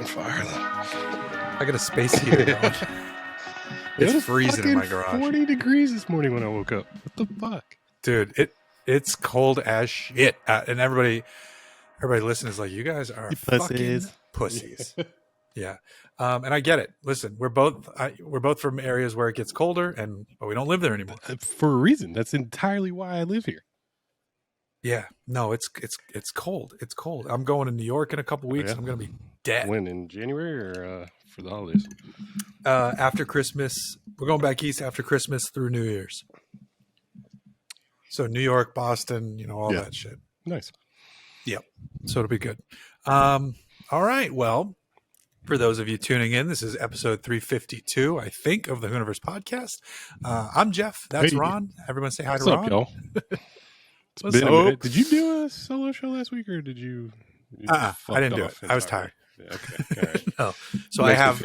Fire them. I got a space heater going. It's freezing in my garage. 40 degrees this morning when I woke up. What the fuck? Dude, it's cold as shit. And everybody listening is like, you guys are fucking pussies. Yeah. And I get it. Listen, we're both from areas where it gets colder, but we don't live there anymore. For a reason. That's entirely why I live here. Yeah. No, it's cold. It's cold. I'm going to New York in a couple weeks. And I'm going to be dead. When, in January or for the holidays? After Christmas. We're going back east after Christmas through New Year's. So New York, Boston, all that shit. Nice. Yep. So it'll be good. All right. Well, for those of you tuning in, this is episode 352, I think, of the Hooniverse podcast. I'm Jeff. That's Ron. Everyone say hi to Ron. What's up, y'all? It's been a minute. Did you do a solo show last week, or did you I didn't do it. I was tired. Yeah, okay. All right. No. So I have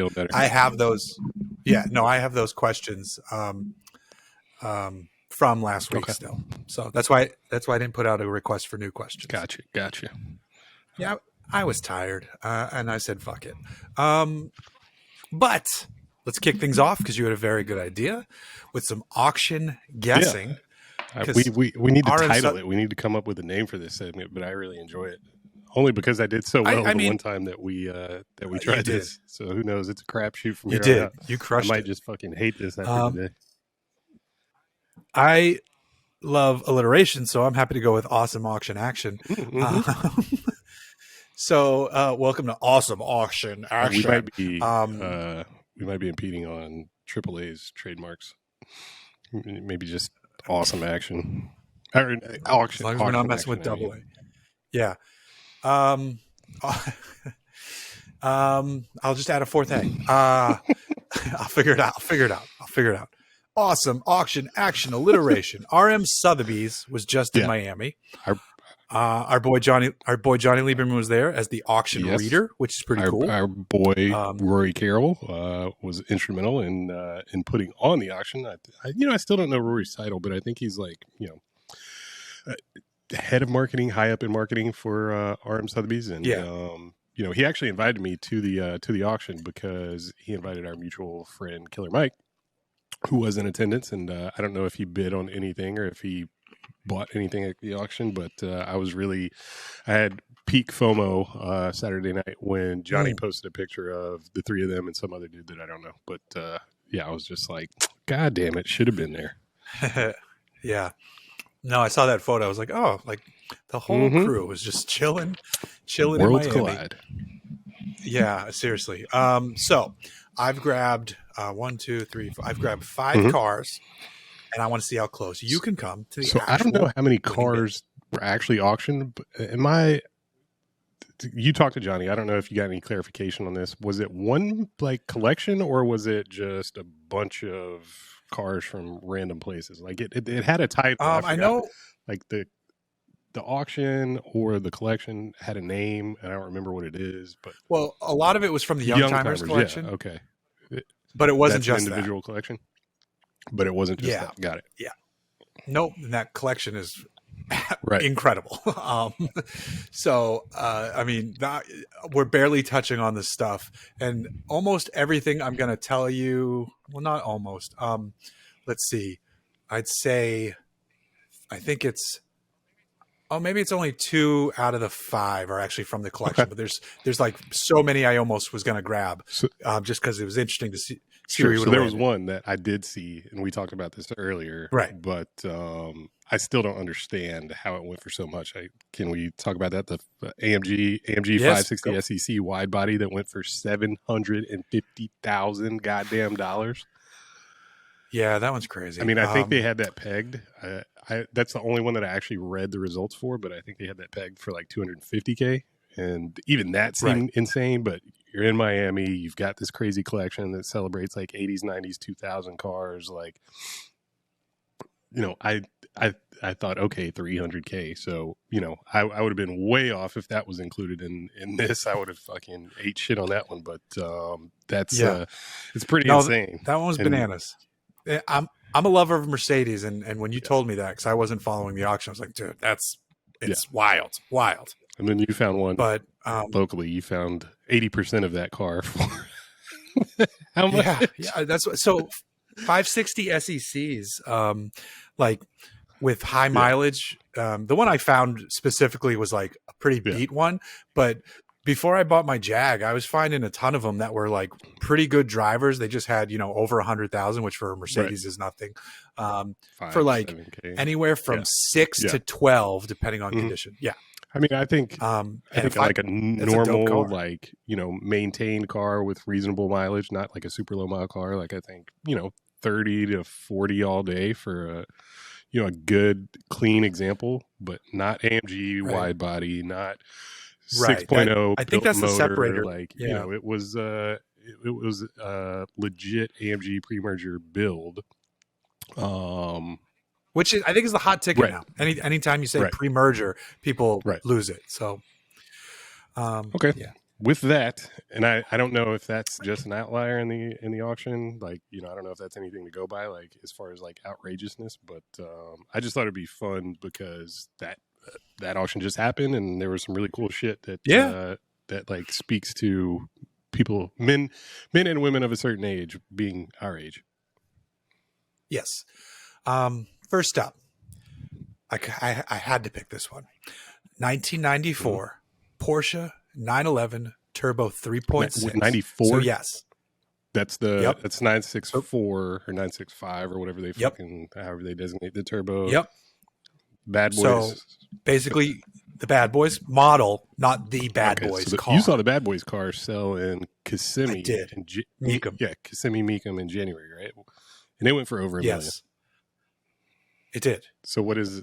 those. Yeah. No, I have those questions from last week still. So that's why I didn't put out a request for new questions. Gotcha. Yeah, I was tired, and I said, fuck it. But let's kick things off because you had a very good idea with some auction guessing. Yeah. We need to title it. We need to come up with a name for this segment, but I really enjoy it. Only because I did so well the one time that we tried this. So who knows? It's a crapshoot from here on out. You crushed it. I might just fucking hate this after today. I love alliteration, so I'm happy to go with awesome auction action. Mm-hmm. So welcome to awesome auction action. We might be impeding on AAA's trademarks. Maybe just awesome action. Or auction. As long as we're not messing with AA. Yeah. I'll just add a fourth A. I'll figure it out. Awesome auction action alliteration. RM Sotheby's was just in Miami. Our boy Johnny Lieberman was there as the auction reader, which is pretty cool. Our boy Rory Carroll was instrumental in putting on the auction. I still don't know Rory's title, but I think he's like head of marketing, high up in marketing for RM Sotheby's, and he actually invited me to the auction because he invited our mutual friend Killer Mike, who was in attendance, and I don't know if he bid on anything or if he bought anything at the auction, but I had peak FOMO Saturday night when Johnny posted a picture of the three of them and some other dude that I don't know, but I was just like, God damn it, should have been there. Yeah. No, I saw that photo. I was like, oh, like the whole crew was just chilling Worlds in Miami. Collide. Yeah, seriously. So I've grabbed 1, 2, 3, 4. I've grabbed 5 cars, and I want to see how close you can come to the. So I don't know how many cars were actually auctioned. But you talked to Johnny. I don't know if you got any clarification on this. Was it one collection, or was it just a bunch of cars from random places? Like it had a title. I know, like the auction or the collection had a name, and I don't remember what it is. But a lot of it was from the Young Timers collection. Yeah, okay, but it wasn't just an individual collection. But it wasn't just that. Got it. Yeah. Nope. And that collection is incredible. So I mean, we're barely touching on this stuff, and almost everything I'm going to tell you. Well, not almost. Let's see. I'd say, I think it's. Oh, maybe it's only 2 out of the 5 are actually from the collection, but there's like so many I almost was going to grab just because it was interesting to see. Sure. So there was one that I did see, and we talked about this earlier, right? But I still don't understand how it went for so much. Can we talk about that? The AMG 560 SEC wide body that went for $750,000 goddamn dollars. Yeah, that one's crazy. I mean, I think they had that pegged. That's the only one that I actually read the results for, but I think they had that pegged for like $250K, and even that seemed insane. But you're in Miami, you've got this crazy collection that celebrates like 80s, 90s, 2000 cars. Like, I thought, okay, $300K. So, I would have been way off if that was included in this. I would have fucking ate shit on that one. But that's it's pretty insane. That one was bananas. I'm a lover of Mercedes, and when you told me that, because I wasn't following the auction, I was like, dude, that's It's wild. And then you found one, but locally. You found 80% of that car for how much? Yeah. That's so 560 SECs, like with high mileage. The one I found specifically was like a pretty beat one, but before I bought my Jag, I was finding a ton of them that were like pretty good drivers. They just had, over 100,000, which for a Mercedes is nothing. For like 7K. Anywhere from 6 to 12, depending on condition. Yeah. I mean, I think like a normal, like, maintained car with reasonable mileage, not like a super low mile car. Like I think, 30 to 40 all day for a good, clean example, but not AMG wide body, not 6.0. I think that's motor, the separator. Like, it was a legit AMG pre-merger build. Which I think is the hot ticket now. Anytime you say pre-merger, people lose it. So, okay. Yeah. With that, and I don't know if that's just an outlier in the auction. Like, I don't know if that's anything to go by, like as far as like outrageousness. But I just thought it'd be fun because that auction just happened, and there was some really cool shit that that like speaks to people, men and women of a certain age, being our age. Yes. First up, I had to pick this one. 1994 Porsche 911 Turbo 3.6. 94? So yes. That's that's 964 or 965 or whatever they however they designate the turbo. Yep. Bad Boys. So basically the Bad Boys model, not the Bad Boys car. You saw the Bad Boys car sell in Kissimmee. I did. Mecum. Yeah, Kissimmee Mecum in January, right? And it went for over $1 million. It did. So what's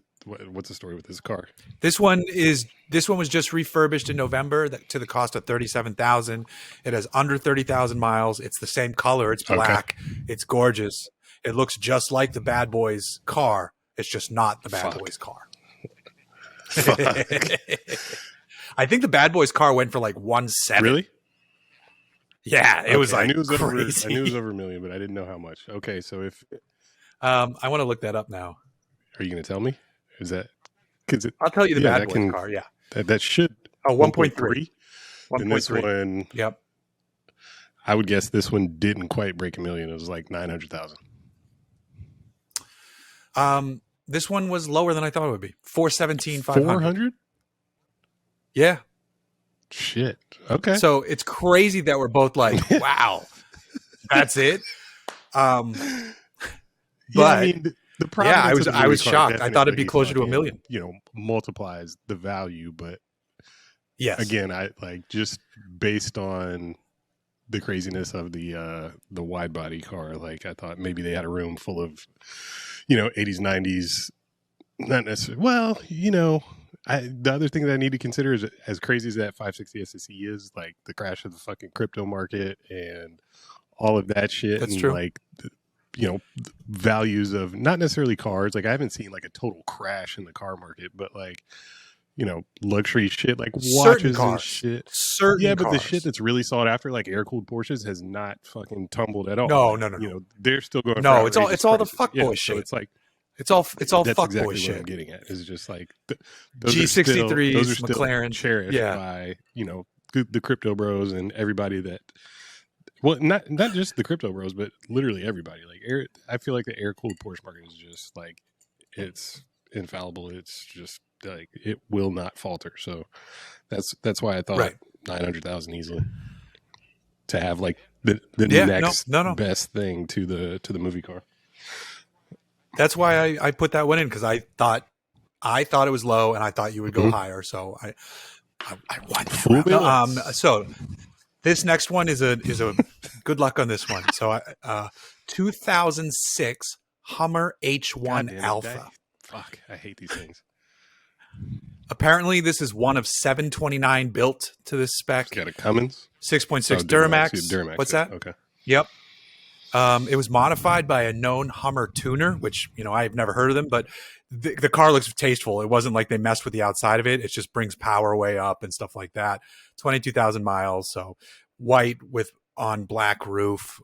the story with this car? This one was just refurbished in November to the cost of $37,000. It has under 30,000 miles. It's the same color. It's black. Okay. It's gorgeous. It looks just like the Bad Boys car. It's just not the Bad Boys car. I think the Bad Boys car went for like 1.7. Really? Yeah, it was like I knew it was crazy. I knew it was over $1 million, but I didn't know how much. Okay, so if I want to look that up now. Are you going to tell me? Is that because I'll tell you the Bad Boys car. Yeah, that should 1.3. And this one, yep. I would guess this one didn't quite break $1 million. It was like 900,000. This one was lower than I thought it would be. 417,500. 400? Yeah. Shit. Okay. So it's crazy that we're both like, wow, that's it. But I mean, the provenance I was shocked. I thought it'd be closer to $1 million. Multiplies the value, but yes, again, I like just based on the craziness of the wide body car. Like I thought maybe they had a room full of 80s, 90s, not necessarily. Well, the other thing that I need to consider is, as crazy as that 560 SSE is, like the crash of the fucking crypto market and all of that shit. That's and true. Like, values of not necessarily cars. Like I haven't seen like a total crash in the car market, but like, luxury shit, like watches and shit. But the shit that's really sought after, like air-cooled Porsches, has not fucking tumbled at all. No. They're still going. No, it's all the fuckboy shit. So it's like it's all that's fuckboy exactly shit. What I'm getting at is just like G63s, those are still McLaren cherished by the crypto bros and everybody that. Well, not just the crypto bros, but literally everybody. Like I feel like the air-cooled Porsche market is just like it's infallible. It's just like it will not falter. So that's why I thought 900,000 easily to have like the next best thing to the movie car. That's why I put that one in, because I thought it was low and I thought you would go higher. So I won that round. So this next one is a good luck on this one. So 2006 Hummer H1 Alpha. Fuck, I hate these things. Apparently, this is one of 729 built to this spec. It's got a Cummins 6.6 Duramax. What's that? Okay. Yep. It was modified by a known Hummer tuner, which I've never heard of them, but the car looks tasteful. It wasn't like they messed with the outside of it. It just brings power way up and stuff like that. 22,000 miles, so white with on black roof.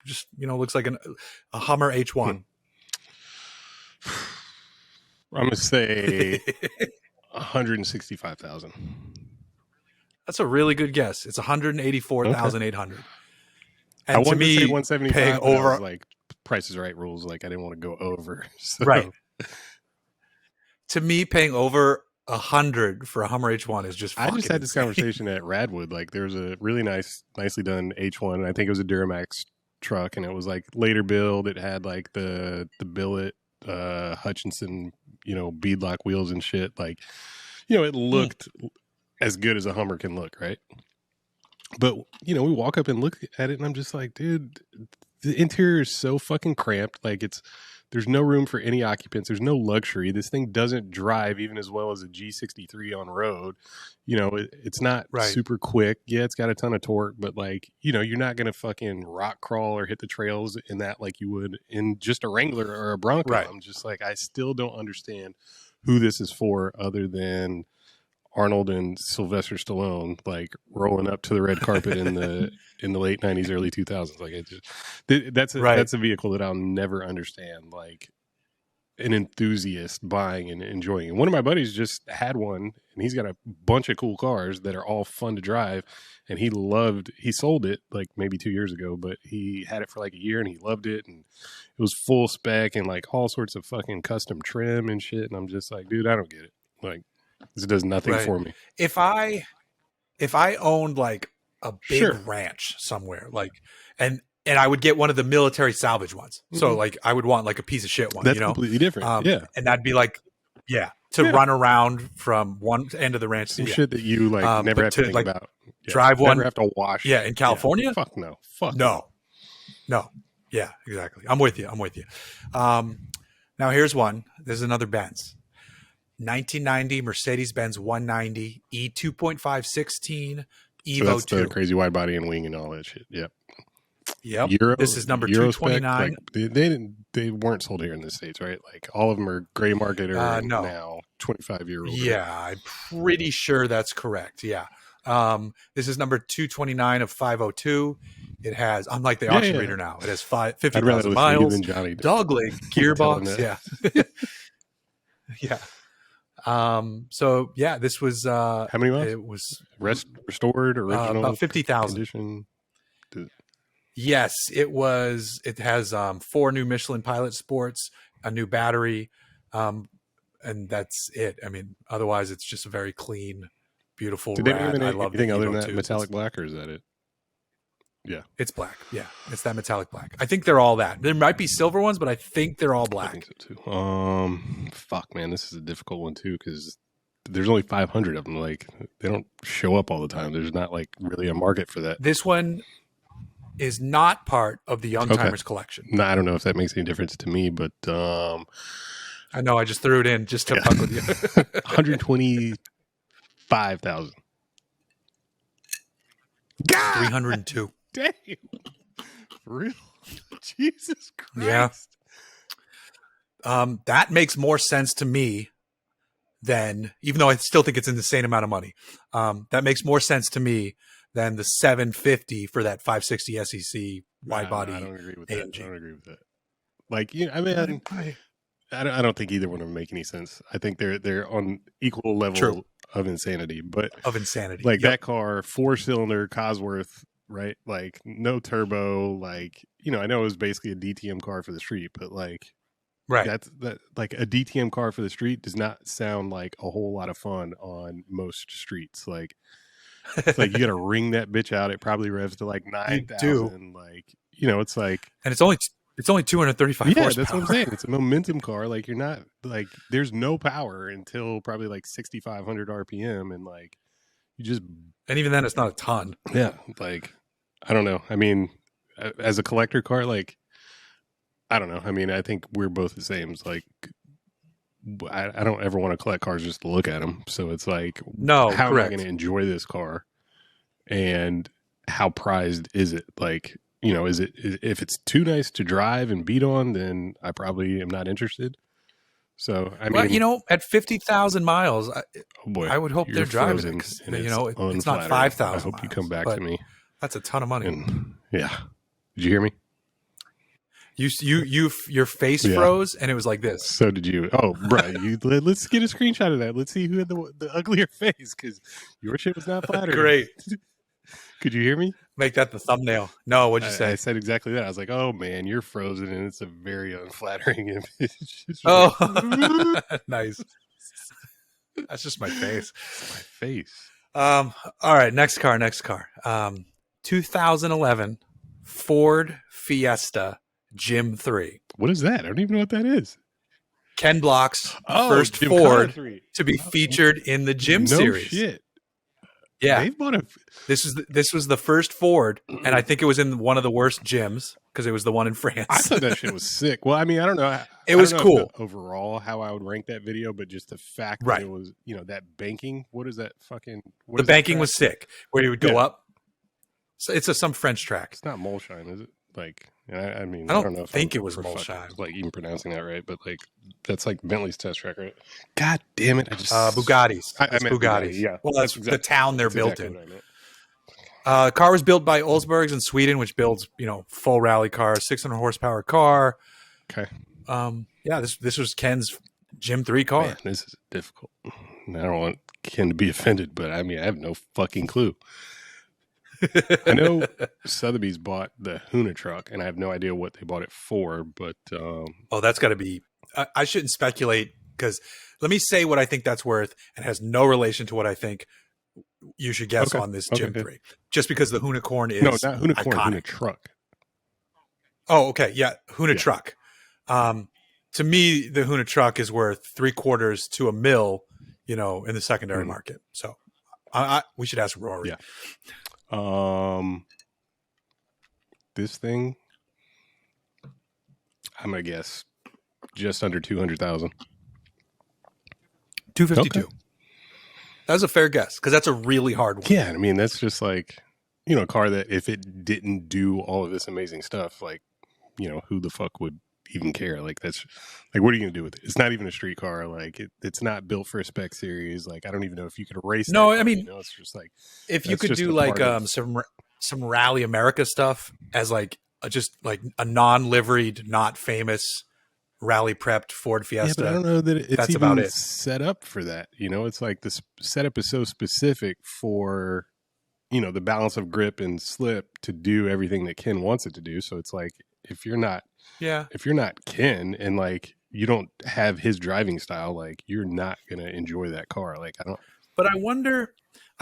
Just looks like a Hummer H1. I'm gonna say 165,000. That's a really good guess. It's 184,800. Okay. And I wanted to say me, 175, paying but I over, was like, Price is Right rules. Like, I didn't want to go over. So. right. To me, paying over 100 for a Hummer H1 is just fucking I just had insane. this conversation at Radwood. Like, there was a really nicely done H1. And I think it was a Duramax truck, and it was like later build. It had like the billet Hutchinson, beadlock wheels and shit. Like, it looked as good as a Hummer can look, right? But we walk up and look at it, and I'm just like, dude, the interior is so fucking cramped. Like, there's no room for any occupants. There's no luxury. This thing doesn't drive even as well as a G63 on road. It's not super quick. Yeah, it's got a ton of torque, but like, you're not going to fucking rock crawl or hit the trails in that like you would in just a Wrangler or a Bronco. Right. I'm just like, I still don't understand who this is for other than Arnold and Sylvester Stallone, like rolling up to the red carpet in the late 90s, early 2000s. Like, that's a vehicle that I'll never understand. Like, an enthusiast buying and enjoying. And one of my buddies just had one, and he's got a bunch of cool cars that are all fun to drive. And he sold it like maybe 2 years ago, but he had it for like a year and he loved it. And it was full spec and like all sorts of fucking custom trim and shit. And I'm just like, dude, I don't get it. Like, it does nothing for me. If I owned like a big ranch somewhere, like, and I would get one of the military salvage ones. Mm-hmm. So like, I would want like a piece of shit one. That's completely different. And that'd be like, run around from one end of the ranch. Some shit that you like never have to think about. Drive one. Never have to wash. Yeah, in California. Fuck no. Fuck no. Yeah, exactly. I'm with you. Now here's one. There's another Benz. 1990 Mercedes-Benz 190 E 2.5 16 Evo 2. That's the crazy wide body and wing and all that shit. Yep. This is number 229. Like, they weren't sold here in the States, right? Like, all of them are gray market or now 25-year-old. Yeah, I'm pretty sure that's correct. Yeah. This is number 229 of 502. It has, unlike the auction reader now, it has 50,000 miles. Dogleg gearbox. Yeah. Yeah. So yeah, this was how many miles? It was restored, original, about 50,000. Yes, it was. It has 4 new Michelin Pilot Sports, a new battery, and that's it. I mean, otherwise it's just a very clean, beautiful. Did they have anything other than that metallic black, or is that it? Yeah, it's black. Yeah, it's that metallic black. I think they're all that. There might be silver ones, but I think they're all black. I think so too. Fuck, man, this is a difficult one too because there's only 500 of them. Like, they don't show up all the time. There's not like really a market for that. This one is not part of the Young Timers collection. No, I don't know if that makes any difference to me, but I know I just threw it in just to fuck with you. 125,000. God! 302. Damn. For real? Jesus Christ. Yeah. That makes more sense to me than, even though I still think it's an insane amount of money, that makes more sense to me than the 750 for that 560 SEC wide body. I don't agree with that. AMG. I don't agree with that. Like, I mean, I don't think either one of them make any sense. I think they're on equal level of insanity, but like that car, 4-cylinder Cosworth, right? Like, no turbo. Like, I know it was basically a DTM car for the street, but like, that like a DTM car for the street does not sound like a whole lot of fun on most streets. Like, it's like you got to ring that bitch out. It probably revs to like 9,000. Like, it's like, and it's only 235 horsepower. That's what I'm saying. It's a momentum car. Like, you're not like, there's no power until probably like 6,500 RPM, and like, and even then, it's not a ton. Yeah, like, I don't know. I mean, as a collector car, like, I don't know. I mean, I think we're both the same. It's like, I don't ever want to collect cars just to look at them. So it's like, how am I going to enjoy this car? And how prized is it? Like, if it's too nice to drive and beat on, then I probably am not interested. So, I mean, at 50,000 miles, I would hope they're driving it. It's not 5,000. I hope you come back to me. That's a ton of money. And, yeah. Did you hear me? Your face froze, and it was like this. So did you? Oh, bro, let's get a screenshot of that. Let's see who had the uglier face, because your shit was not flattering. Great. Could you hear me? Make that the thumbnail. No, what'd you say? I said exactly that. I was like, "Oh man, you're frozen," and it's a very unflattering image. Oh, nice. That's just my face. It's my face. All right, next car. 2011 Ford Fiesta Gym 3. What is that? I don't even know what that is. Ken Block's first Ford to be featured in the Gym series. No shit. Yeah, they've bought this was the first Ford, and I think it was in one of the worst gyms because it was the one in France. I thought that shit was sick. Well, I mean, I don't know. It was cool overall how I would rank that video, but just the fact that it was, that banking. What is that fucking? The banking was sick, where you would go up. So it's some French track. It's not Molshine, is it? Like, I mean, I don't know. Think it was Molshine. Like even pronouncing that right, but like that's like Bentley's test track, right? God damn it! I just Bugatti's. I meant Bugatti. Yeah, well, that's the town they're built in. The car was built by Olsbergs in Sweden, which builds full rally cars, 600 horsepower car. Okay. Yeah, this was Ken's Gym 3 car. Man, this is difficult. I don't want Ken to be offended, but I mean, I have no fucking clue. I know Sotheby's bought the Hoona truck, and I have no idea what they bought it for, but that's got to be. I shouldn't speculate, because let me say what I think that's worth, and has no relation to what I think you should guess on this Gym 3. Just because the Hoonicorn is not Hoonicorn, Hoona truck. Oh, okay, yeah, Hoona truck. To me, the Hoona truck is worth $750,000 to $1 million, in the secondary market. So we should ask Rory. Yeah. This thing, I'm gonna guess just under 200,000. 252. Okay. That was a fair guess, because that's a really hard one. Yeah, I mean, that's just like, a car that if it didn't do all of this amazing stuff, like, who the fuck would even care? Like, that's like, what are you gonna do with it? It's not even a street car. Like, it's not built for a spec series. Like, I don't even know if you could race. No, that car, I mean, it's just like, if you could do like some Rally America stuff as like just like a non-liveried, not famous rally prepped Ford Fiesta. Yeah, but I don't know that it's that's even about it. Set up for that. It's like this setup is so specific for, the balance of grip and slip to do everything that Ken wants it to do. So it's like, if you're not Ken, and like you don't have his driving style, like you're not going to enjoy that car. Like, I don't. But I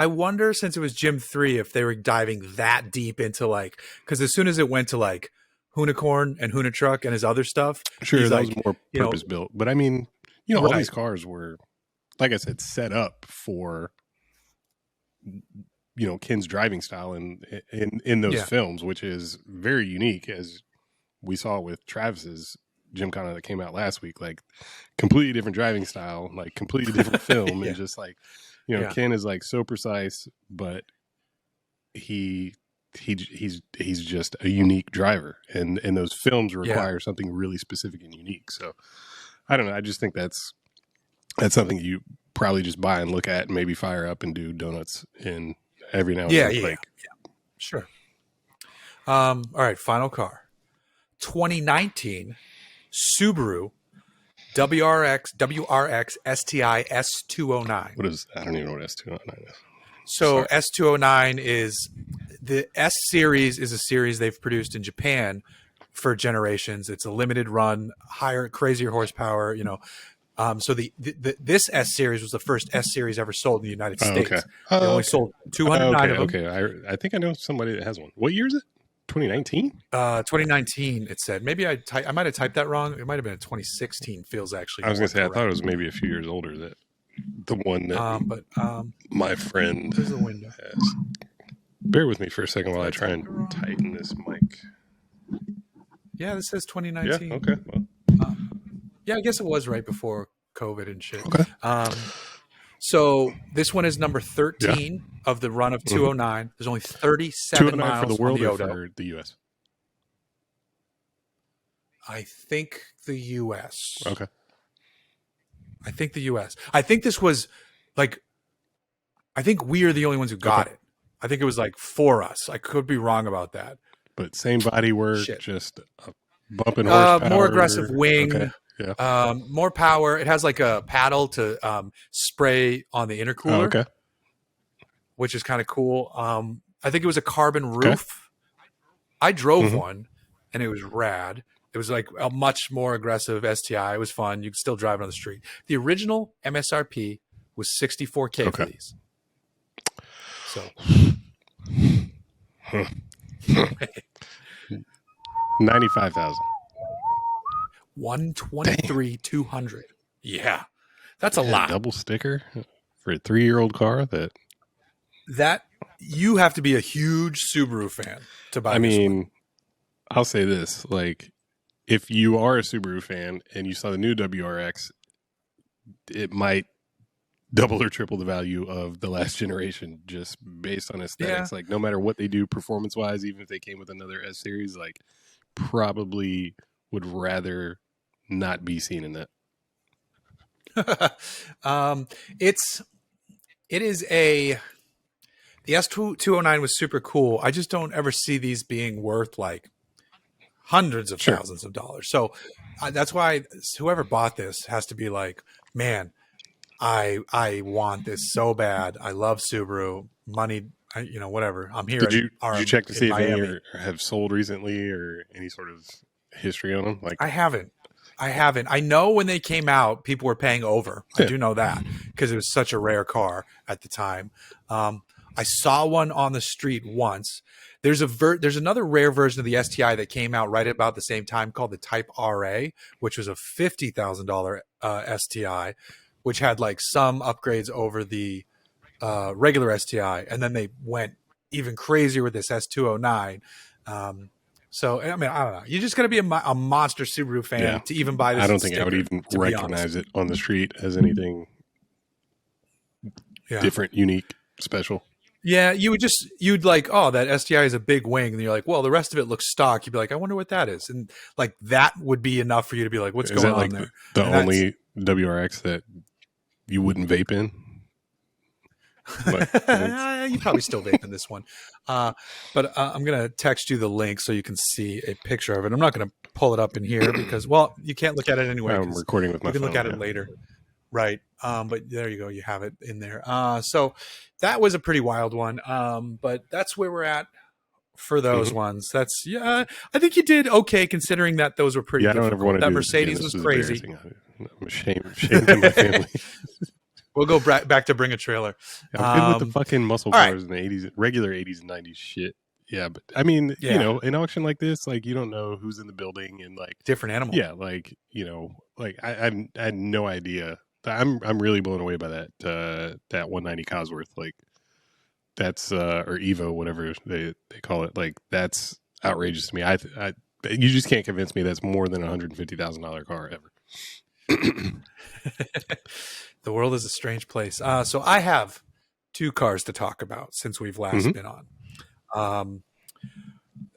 wonder, since it was Gym 3, if they were diving that deep into like, because as soon as it went to like Hoonicorn and Hoona truck and his other stuff, sure, that was more purpose built. But I mean, all these cars were, like I said, set up for, Ken's driving style in those films, which is very unique, as we saw with Travis's Gymkhana that came out last week. Like, completely different driving style, like completely different film, and just like, Ken is like so precise, but he's just a unique driver, and those films require something really specific and unique. So I don't know. I just think that's something you probably just buy and look at and maybe fire up and do donuts in every now and then. Yeah. Sure. All right. Final car. 2019 Subaru WRX STI S209. What is? I don't even know what S209 is. So S209 is the S series, is a series they've produced in Japan for generations. It's a limited run, higher, crazier horsepower. So this S series was the first S series ever sold in the United States. Okay. They only sold 209 of them. Okay. I think I know somebody that has one. What year is it? 2019? 2019, it said. Maybe I might have typed that wrong. It might have been a 2016. Feels actually. I was going to say, I thought it was maybe a few years older. That the one that my friend there's a window. has. Bear with me for a second while I try and tighten this mic. Yeah, this says 2019. Yeah, okay. Well. Yeah, I guess it was right before COVID and shit. Okay. So this one is number 13 of the run of 209. There's only 37 miles for the world on the or Odo. for the U.S.? I think the U.S. Okay. I think the U.S. I think this was like, I think we are the only ones who got it. I think it was like for us. I could be wrong about that. But same bodywork, just a bumping horsepower. More aggressive wing. Okay. Yeah. More power. It has like a paddle to spray on the intercooler, okay. which is kind of cool. I think it was a carbon roof. I drove one, and it was rad. It was like a much more aggressive STI. It was fun. You could still drive it on the street. The original MSRP was $64K for these. So 95,000. 123,200. Yeah, that's a lot. Double sticker for a 3-year-old car. That you have to be a huge Subaru fan to buy. I mean, I'll say this: like, if you are a Subaru fan and you saw the new WRX, it might double or triple the value of the last generation just based on aesthetics. Like, no matter what they do performance wise, even if they came with another S series, like, probably would rather not be seen in that. The S209 was super cool. I just don't ever see these being worth like hundreds of thousands of dollars. So that's why whoever bought this has to be like, man, I want this so bad. I love Subaru. Money, whatever. I'm here. Did you check to see if any have sold recently or any sort of history on them? Like, I haven't. I know when they came out, people were paying over. I do know that because it was such a rare car at the time. I saw one on the street once. There's another rare version of the STI that came out right about the same time called the Type RA, which was a $50,000 STI, which had like some upgrades over the regular STI, and then they went even crazier with this S209. So, I mean, I don't know. You just got to be a monster Subaru fan to even buy this. I don't think I would even recognize it on the street as anything different, unique, special. Yeah, you'd like, oh, that STI is a big wing. And you're like, well, the rest of it looks stock. You'd be like, I wonder what that is. And like, that would be enough for you to be like, what's going on there? The only WRX that you wouldn't vape in? You probably still vape in this one. But I'm going to text you the link so you can see a picture of it. I'm not going to pull it up in here because, well, you can't look at it anyway. I'm recording with my phone. You can look at it later. Right. But there you go. You have it in there. So that was a pretty wild one. But that's where we're at for those ones. That's, I think you did okay considering that those were pretty difficult. I don't ever want to that do Mercedes was crazy. I'm ashamed to my family. We'll go back to Bring a Trailer. I'm good with the fucking muscle cars in the 80s, regular 80s and 90s shit. Yeah, but I mean, an auction like this, like, you don't know who's in the building and like different animal. Yeah, like, like I had no idea. I'm really blown away by that 190 Cosworth. Like, that's or Evo, whatever they call it. Like, that's outrageous to me. You just can't convince me that's more than $150,000 car ever. The world is a strange place. So I have 2 cars to talk about since we've last been on.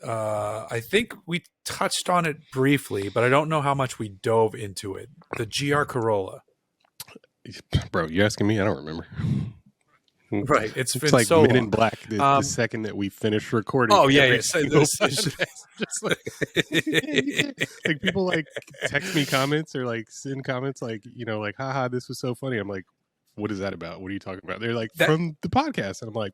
I think we touched on it briefly, but I don't know how much we dove into it. The GR Corolla. Bro, you asking me? I don't remember. Right. It's been like so Men long. in Black the second that we finished recording. Oh, yeah. So just like people like text me comments or like send comments like, like, haha, this was so funny. I'm like, what is that about? What are you talking about? They're like, from the podcast. And I'm like,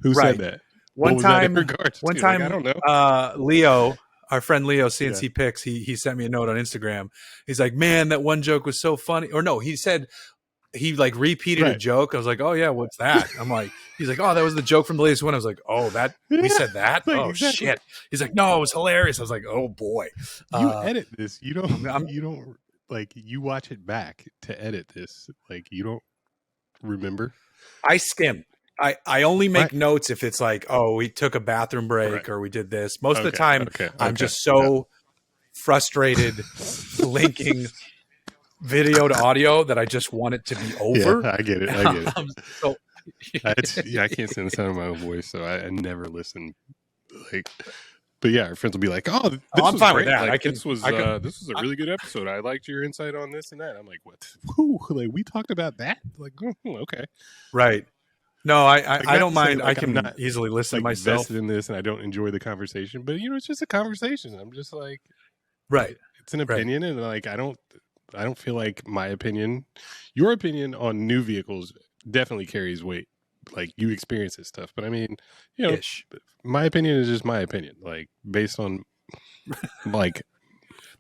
who said that? One time, like, I don't know. Leo, our friend Leo, CNC Picks, he sent me a note on Instagram. He's like, man, that one joke was so funny. Or no, he said, he like repeated a joke. I was like, oh yeah, what's that? I'm like, he's like, oh, that was the joke from the latest one. I was like, oh, we said that? Like, exactly. Shit. He's like, no, it was hilarious. I was like, oh boy. You edit this. You don't like, you watch it back to edit this. Like, you don't remember. I skim. I only make notes if it's like, oh, we took a bathroom break or we did this. Most of the time, I'm just so frustrated linking video to audio that I just want it to be over. Yeah, I get it. I can't stand the sound of my own voice, so I never listen. Like, but yeah, our friends will be like, "Oh, this I'm was fine great. with that. Like, this was a really good episode. I liked your insight on this and that." I'm like, "What? Whew, like, we talked about that? Like, okay, right." No, I don't mind. Like, I can not easily listen to myself. Invested in this, and I don't enjoy the conversation. But it's just a conversation. I'm just like, Right. It's an opinion, and like I don't feel like my opinion, your opinion on new vehicles definitely carries weight. Like you experience this stuff, but I mean, you know, my opinion is just my opinion, like based on like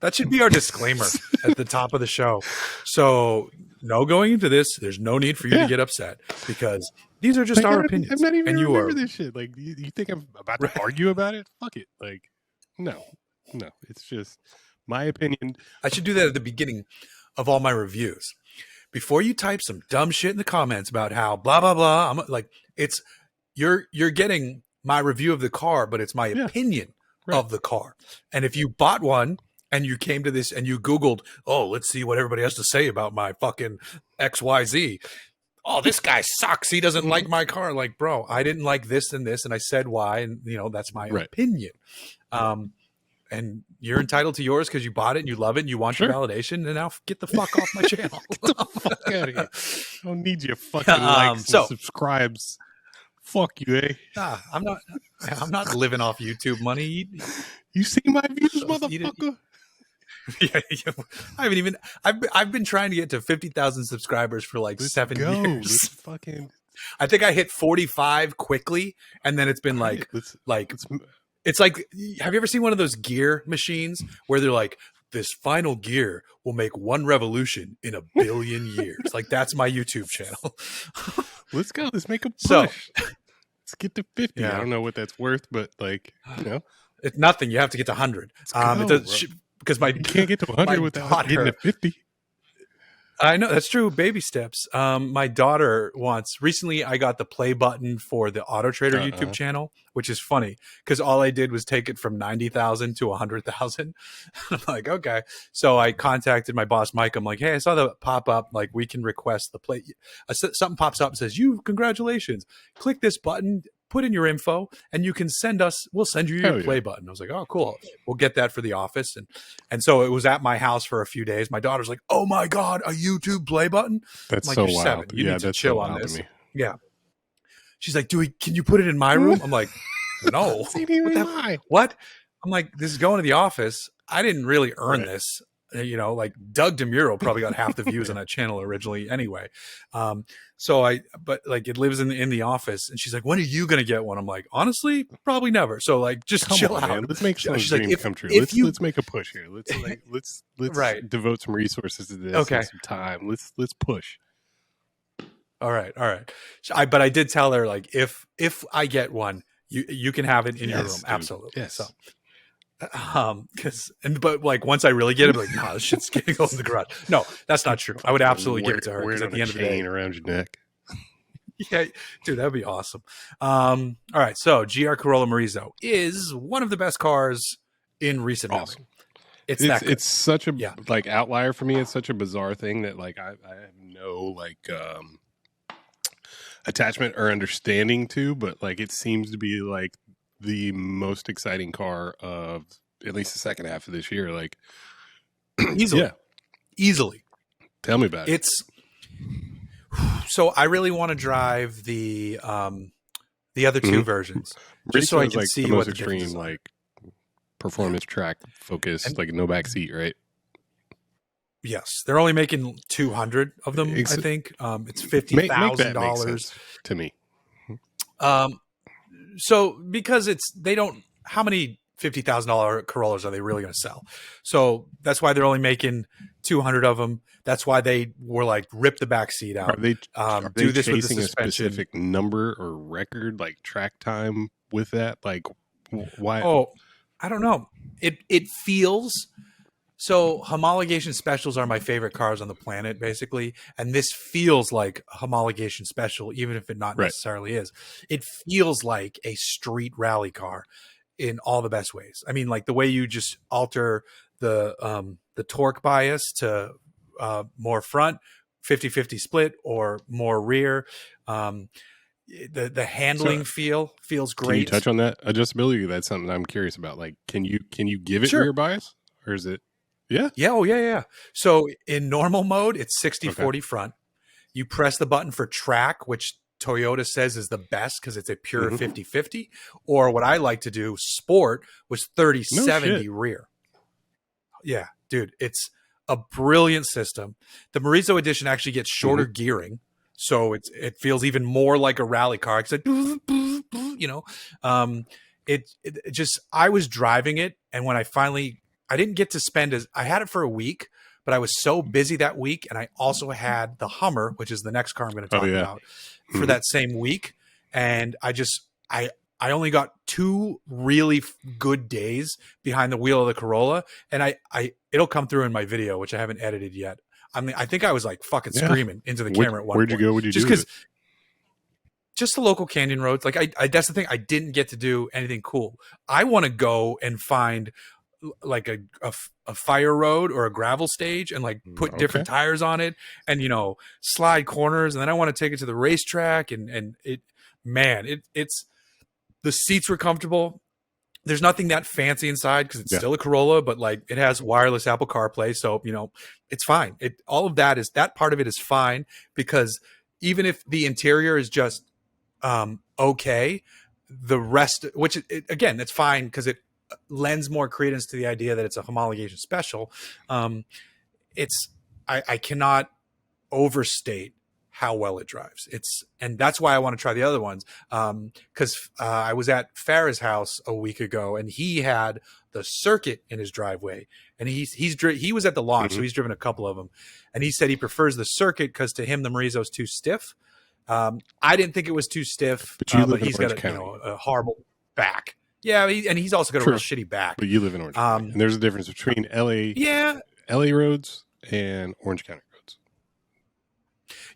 that should be our disclaimer at the top of the show. So no going into this, there's no need for you to get upset because these are just our opinions. I'm not even remember this shit. Like you think I'm about to argue about it? Fuck it. Like no, it's just my opinion. I should do that at the beginning of all my reviews. Before you type some dumb shit in the comments about how blah blah blah, I'm like, it's you're getting my review of the car, but it's my opinion of the car. And if you bought one and you came to this and you Googled, oh, let's see what everybody has to say about my fucking XYZ. Oh, this guy sucks. He doesn't like my car. Like, bro, I didn't like this and this, and I said why, and you know that's my opinion. And you're entitled to yours because you bought it and you love it and you want your validation. And now get the fuck off my channel. Get the fuck out of here. I don't need your fucking likes and subscribes. Fuck you, eh? Nah, I'm not living off YouTube money. You see my views, motherfucker? I haven't even. I've been trying to get to 50,000 subscribers for like 7 years. I think I hit 45 quickly, and then it's been it's like, have you ever seen one of those gear machines where they're like, this final gear will make one revolution in 1 billion years? Like, that's my YouTube channel. Let's go. Let's make a push. Let's get to 50. Yeah. I don't know what that's worth, but like, you know. It's nothing. You have to get to 100. Because you can't get to 100 without getting to 50. I know that's true. Baby steps. My daughter recently I got the play button for the Auto Trader YouTube channel, which is funny because all I did was take it from 90,000 to 100,000. I'm like, okay. So I contacted my boss, Mike. I'm like, hey, I saw the pop up. Like, we can request the play. Something pops up and says, congratulations. Click this button, put in your info, and you can we'll send you your play button. I was like, oh, cool. We'll get that for the office. And so it was at my house for a few days. My daughter's like, oh my God, a YouTube play button? That's like, so wild. 7. You need to chill on this. Yeah. She's like, can you put it in my room? I'm like, no. What? I'm like, this is going to the office. I didn't really earn this. You know, like Doug DeMuro probably got half the views on that channel originally anyway. But like it lives in the office, and she's like, when are you going to get one? I'm like, honestly, probably never. So like, just chill out. Man. Let's make some dreams come true. Let's make a push here. Let's devote some resources to this. Okay. Some time. Let's push. All right. But I did tell her, like, if I get one, you can have it in your room. Dude. Absolutely. Yes. So, but like once I really get it, I'm like, no, this shit's getting go in the garage. No, that's not true. I would absolutely give it to her because at the end of the day, around your neck. Yeah, dude, that'd be awesome. All right, so GR Corolla Morizo is one of the best cars in recent memory. It's such a like outlier for me. It's such a bizarre thing that like I have no like attachment or understanding to, but like it seems to be like the most exciting car of at least the second half of this year. Like easily. Tell me about it. So I really want to drive the other two versions, just so I can see what the extreme like performance track focus, like no back seat, right? Yes, they're only making 200 of them. I think it's $50,000 to me. So because how many $50,000 Corollas are they really going to sell? So that's why they're only making 200 of them. That's why they were like, rip the back seat out. Are they do this with the suspension? A specific number or record, like track time with that? Like why? Oh, I don't know. It feels so. Homologation specials are my favorite cars on the planet, basically, and this feels like a homologation special, even if it not necessarily is. It feels like a street rally car in all the best ways. I mean, like the way you just alter the torque bias to more front, 50-50 split, or more rear. The handling feels great. Can you touch on that adjustability? That's something I'm curious about. Like, can you give it rear bias, or is it? Yeah. Yeah. So in normal mode, it's 60-40 front. You press the button for track, which Toyota says is the best because it's a pure 50-50. Or what I like to do, sport, was 30-70 rear. yeah, dude, it's a brilliant system. The Marizo edition actually gets shorter gearing, so it feels even more like a rally car. It's like, you know, it just, I was driving it, and when I didn't get to spend I had it for a week, but I was so busy that week, and I also had the Hummer, which is the next car I'm going to talk about, for that same week, and I only got 2 really good days behind the wheel of the Corolla, and it'll come through in my video, which I haven't edited yet. I mean, I think I was like fucking screaming into the camera at one point. Where'd you go? What'd you do? Just the local canyon roads. Like I that's the thing. I didn't get to do anything cool. I want to go and find like a fire road or a gravel stage and like put different tires on it and, you know, slide corners. And then I want to take it to the racetrack and it's, the seats were comfortable. There's nothing that fancy inside because it's still a Corolla, but like it has wireless Apple CarPlay. So, you know, it's fine. All of that part of it is fine, because even if the interior is just okay, the rest, which again, that's fine because it lends more credence to the idea that it's a homologation special. I cannot overstate how well it drives. And that's why I want to try the other ones. Cause I was at Farah's house a week ago and he had the circuit in his driveway, and he was at the launch. So he's driven a couple of them, and he said he prefers the circuit cause to him, the Marizo's too stiff. I didn't think it was too stiff, but he's got a horrible back. Yeah. And he's also got a real shitty back. But you live in Orange County. And there's a difference between LA roads and Orange County.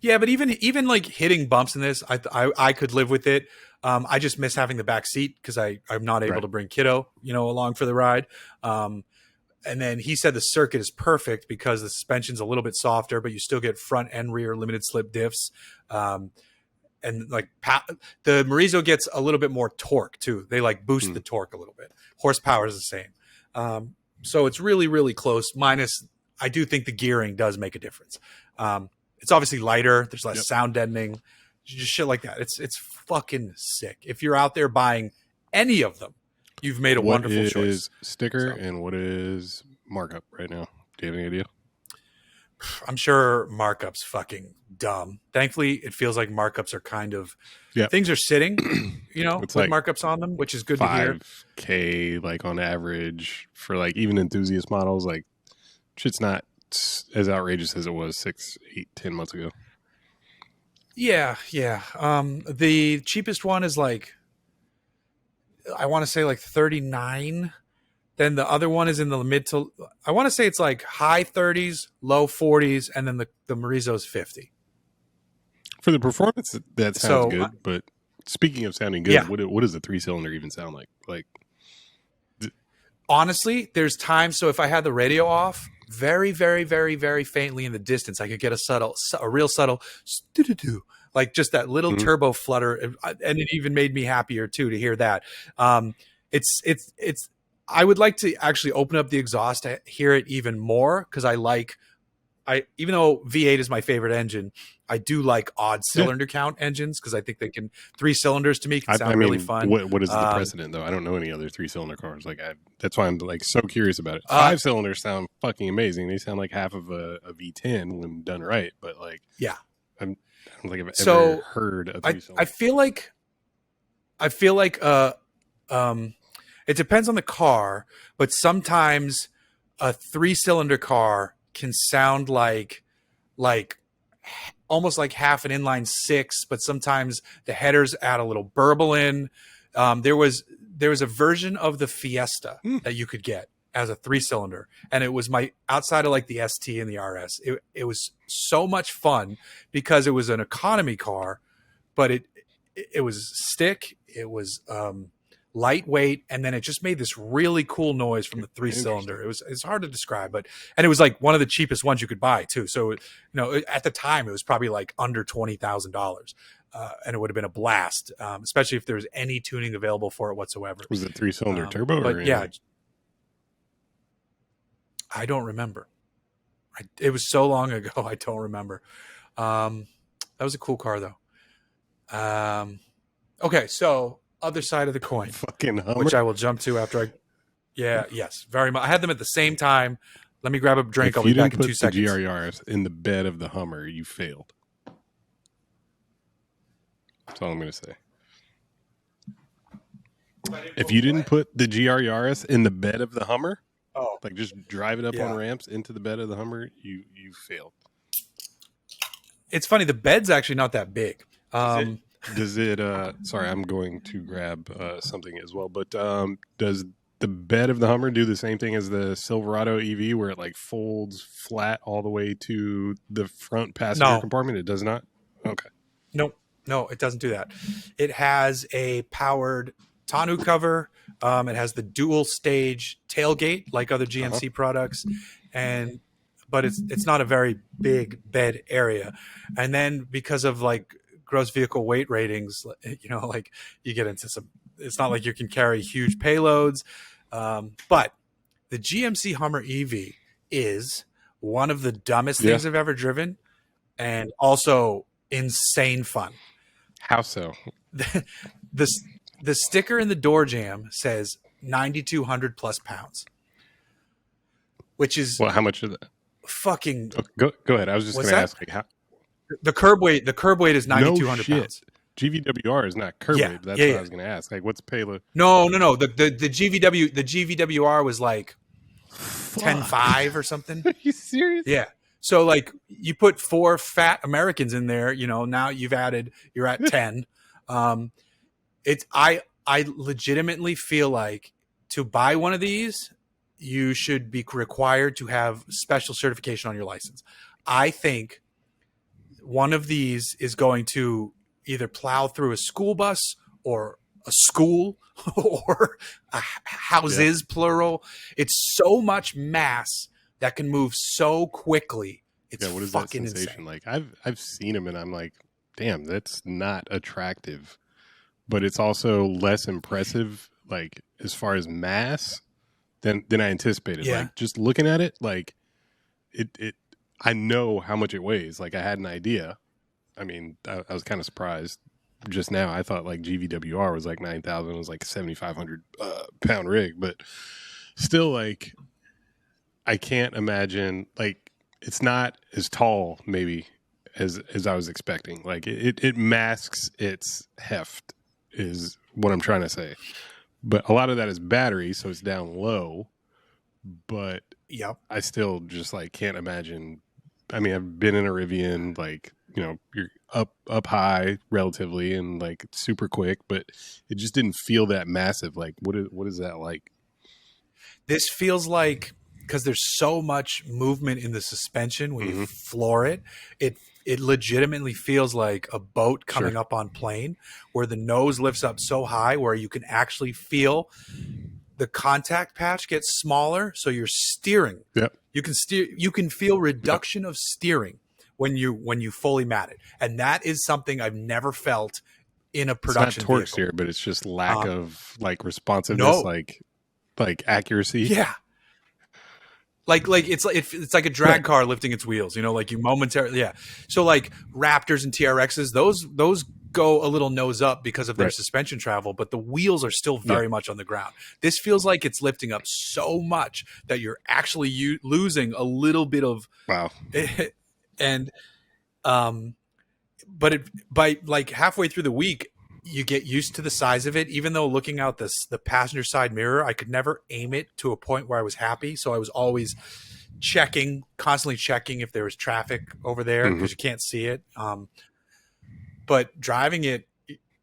Yeah, but even like hitting bumps in this, I could live with it. I just miss having the back seat because I'm not able to bring kiddo, you know, along for the ride. And then he said the circuit is perfect because the suspension's a little bit softer, but you still get front and rear limited slip diffs. And like the Marizo gets a little bit more torque too. They like boost the torque a little bit. Horsepower is the same. So it's really, really close. Minus, I do think the gearing does make a difference. It's obviously lighter. There's less sound deadening, just shit like that. It's fucking sick. If you're out there buying any of them, you've made a wonderful choice. What is sticker and what is markup right now? Do you have any idea? I'm sure markup's fucking dumb. Thankfully, it feels like markups are kind of things are sitting, you know, with like markups on them, which is good to hear. $5,000 like on average for like even enthusiast models. Like shit's not as outrageous as it was 6, 8, 10 months ago. Yeah. The cheapest one is like, I want to say like 39. Then the other one is in the mid to, I want to say it's like high 30s, low 40s, and then the Marizo's 50. For the performance, that sounds good. But speaking of sounding good, what does the 3-cylinder even sound like? Like, honestly, there's times. So if I had the radio off, very, very, very, very faintly in the distance, I could get a real subtle, like just that little turbo flutter, and it even made me happier too to hear that. It's. I would like to actually open up the exhaust to hear it even more because even though V8 is my favorite engine, I do like odd cylinder count engines because I think 3 cylinders to me can sound really fun. What is the precedent though? I don't know any other 3-cylinder cars. Like that's why I'm like so curious about it. 5 cylinders sound fucking amazing. They sound like half of a V10 when done right. But like, I don't think I've ever heard a 3-cylinder. I feel like it depends on the car, but sometimes a 3-cylinder car can sound like almost like half an inline 6, but sometimes the headers add a little burble in. There was a version of the Fiesta that you could get as a 3-cylinder, and it was outside of like the ST and the RS. It was so much fun because it was an economy car, but it was stick. It was lightweight, and then it just made this really cool noise from the 3-cylinder. It's hard to describe, and it was like one of the cheapest ones you could buy too. So, you know, at the time it was probably like under $20,000, and it would have been a blast, especially if there was any tuning available for it whatsoever. Was it 3-cylinder turbo? But yeah, I don't remember. It was so long ago. I don't remember. That was a cool car though. Okay, so other side of the coin, fucking Hummer, which I will jump to after yes, very much. I had them at the same time. Let me grab a drink. I'll be back in 2 seconds. If you didn't put the GR Yaris in the bed of the Hummer, you failed. That's all I'm going to say. If you didn't put the GR Yaris in the bed of the Hummer, like just drive it up on ramps into the bed of the Hummer, you failed. It's funny. The bed's actually not that big. Does it sorry, I'm going to grab something as well, but does the bed of the Hummer do the same thing as the Silverado EV where it like folds flat all the way to the front passenger compartment? It does not? Okay. No, it doesn't do that. It has a powered tonneau cover. It has the dual stage tailgate like other GMC products, but it's not a very big bed area. And then because of like gross vehicle weight ratings, you know, like you get into some. It's not like you can carry huge payloads, but the GMC Hummer EV is one of the dumbest things I've ever driven, and also insane fun. How so? The sticker in the door jamb says 9,200 plus pounds, which is how much is that? Fucking go ahead. I was just going to ask, like, how the curb weight is 9,200 pounds. GVWR is not curb weight. That's what I was going to ask. Like, what's payload? No. The GVWR was like 10.5 or something. Are you serious? Yeah. So like you put 4 fat Americans in there, you know, now you're at 10. I legitimately feel like to buy one of these, you should be required to have special certification on your license. I think one of these is going to either plow through a school bus or a school or houses, plural. It's so much mass that can move so quickly. It's what is fucking that sensation? insane. Like I've seen them and I'm like, damn, that's not attractive. But it's also less impressive, like as far as mass than I anticipated. Yeah. Like just looking at it, like it I know how much it weighs. Like I had an idea. I mean, I was kind of surprised just now. I thought like GVWR was like 9,000. It was like a 7,500 pound rig, but still, like I can't imagine. Like it's not as tall, maybe as I was expecting. Like it masks its heft, is what I'm trying to say. But a lot of that is battery, so it's down low. But I still just like can't imagine. I mean, I've been in a Rivian, like, you know, you're up high relatively and like super quick, but it just didn't feel that massive. Like, what is that like? This feels like, because there's so much movement in the suspension when you floor it, it legitimately feels like a boat coming up on plane, where the nose lifts up so high where you can actually feel the contact patch gets smaller, so you're steering. Yep. You can steer. You can feel reduction of steering when you fully mat it, and that is something I've never felt in a production. It's not torque vehicle. steer, but it's just lack of like responsiveness, like accuracy. Yeah. Like it's like a drag car lifting its wheels, you know, like you momentarily, So like Raptors and TRXs, those go a little nose up because of their suspension travel, but the wheels are still very much on the ground. This feels like it's lifting up so much that you're actually losing a little bit of and but by like halfway through the week, you get used to the size of it. Even though looking out the passenger side mirror, I could never aim it to a point where I was happy. So I was always constantly checking if there was traffic over there, because you can't see it. But driving it,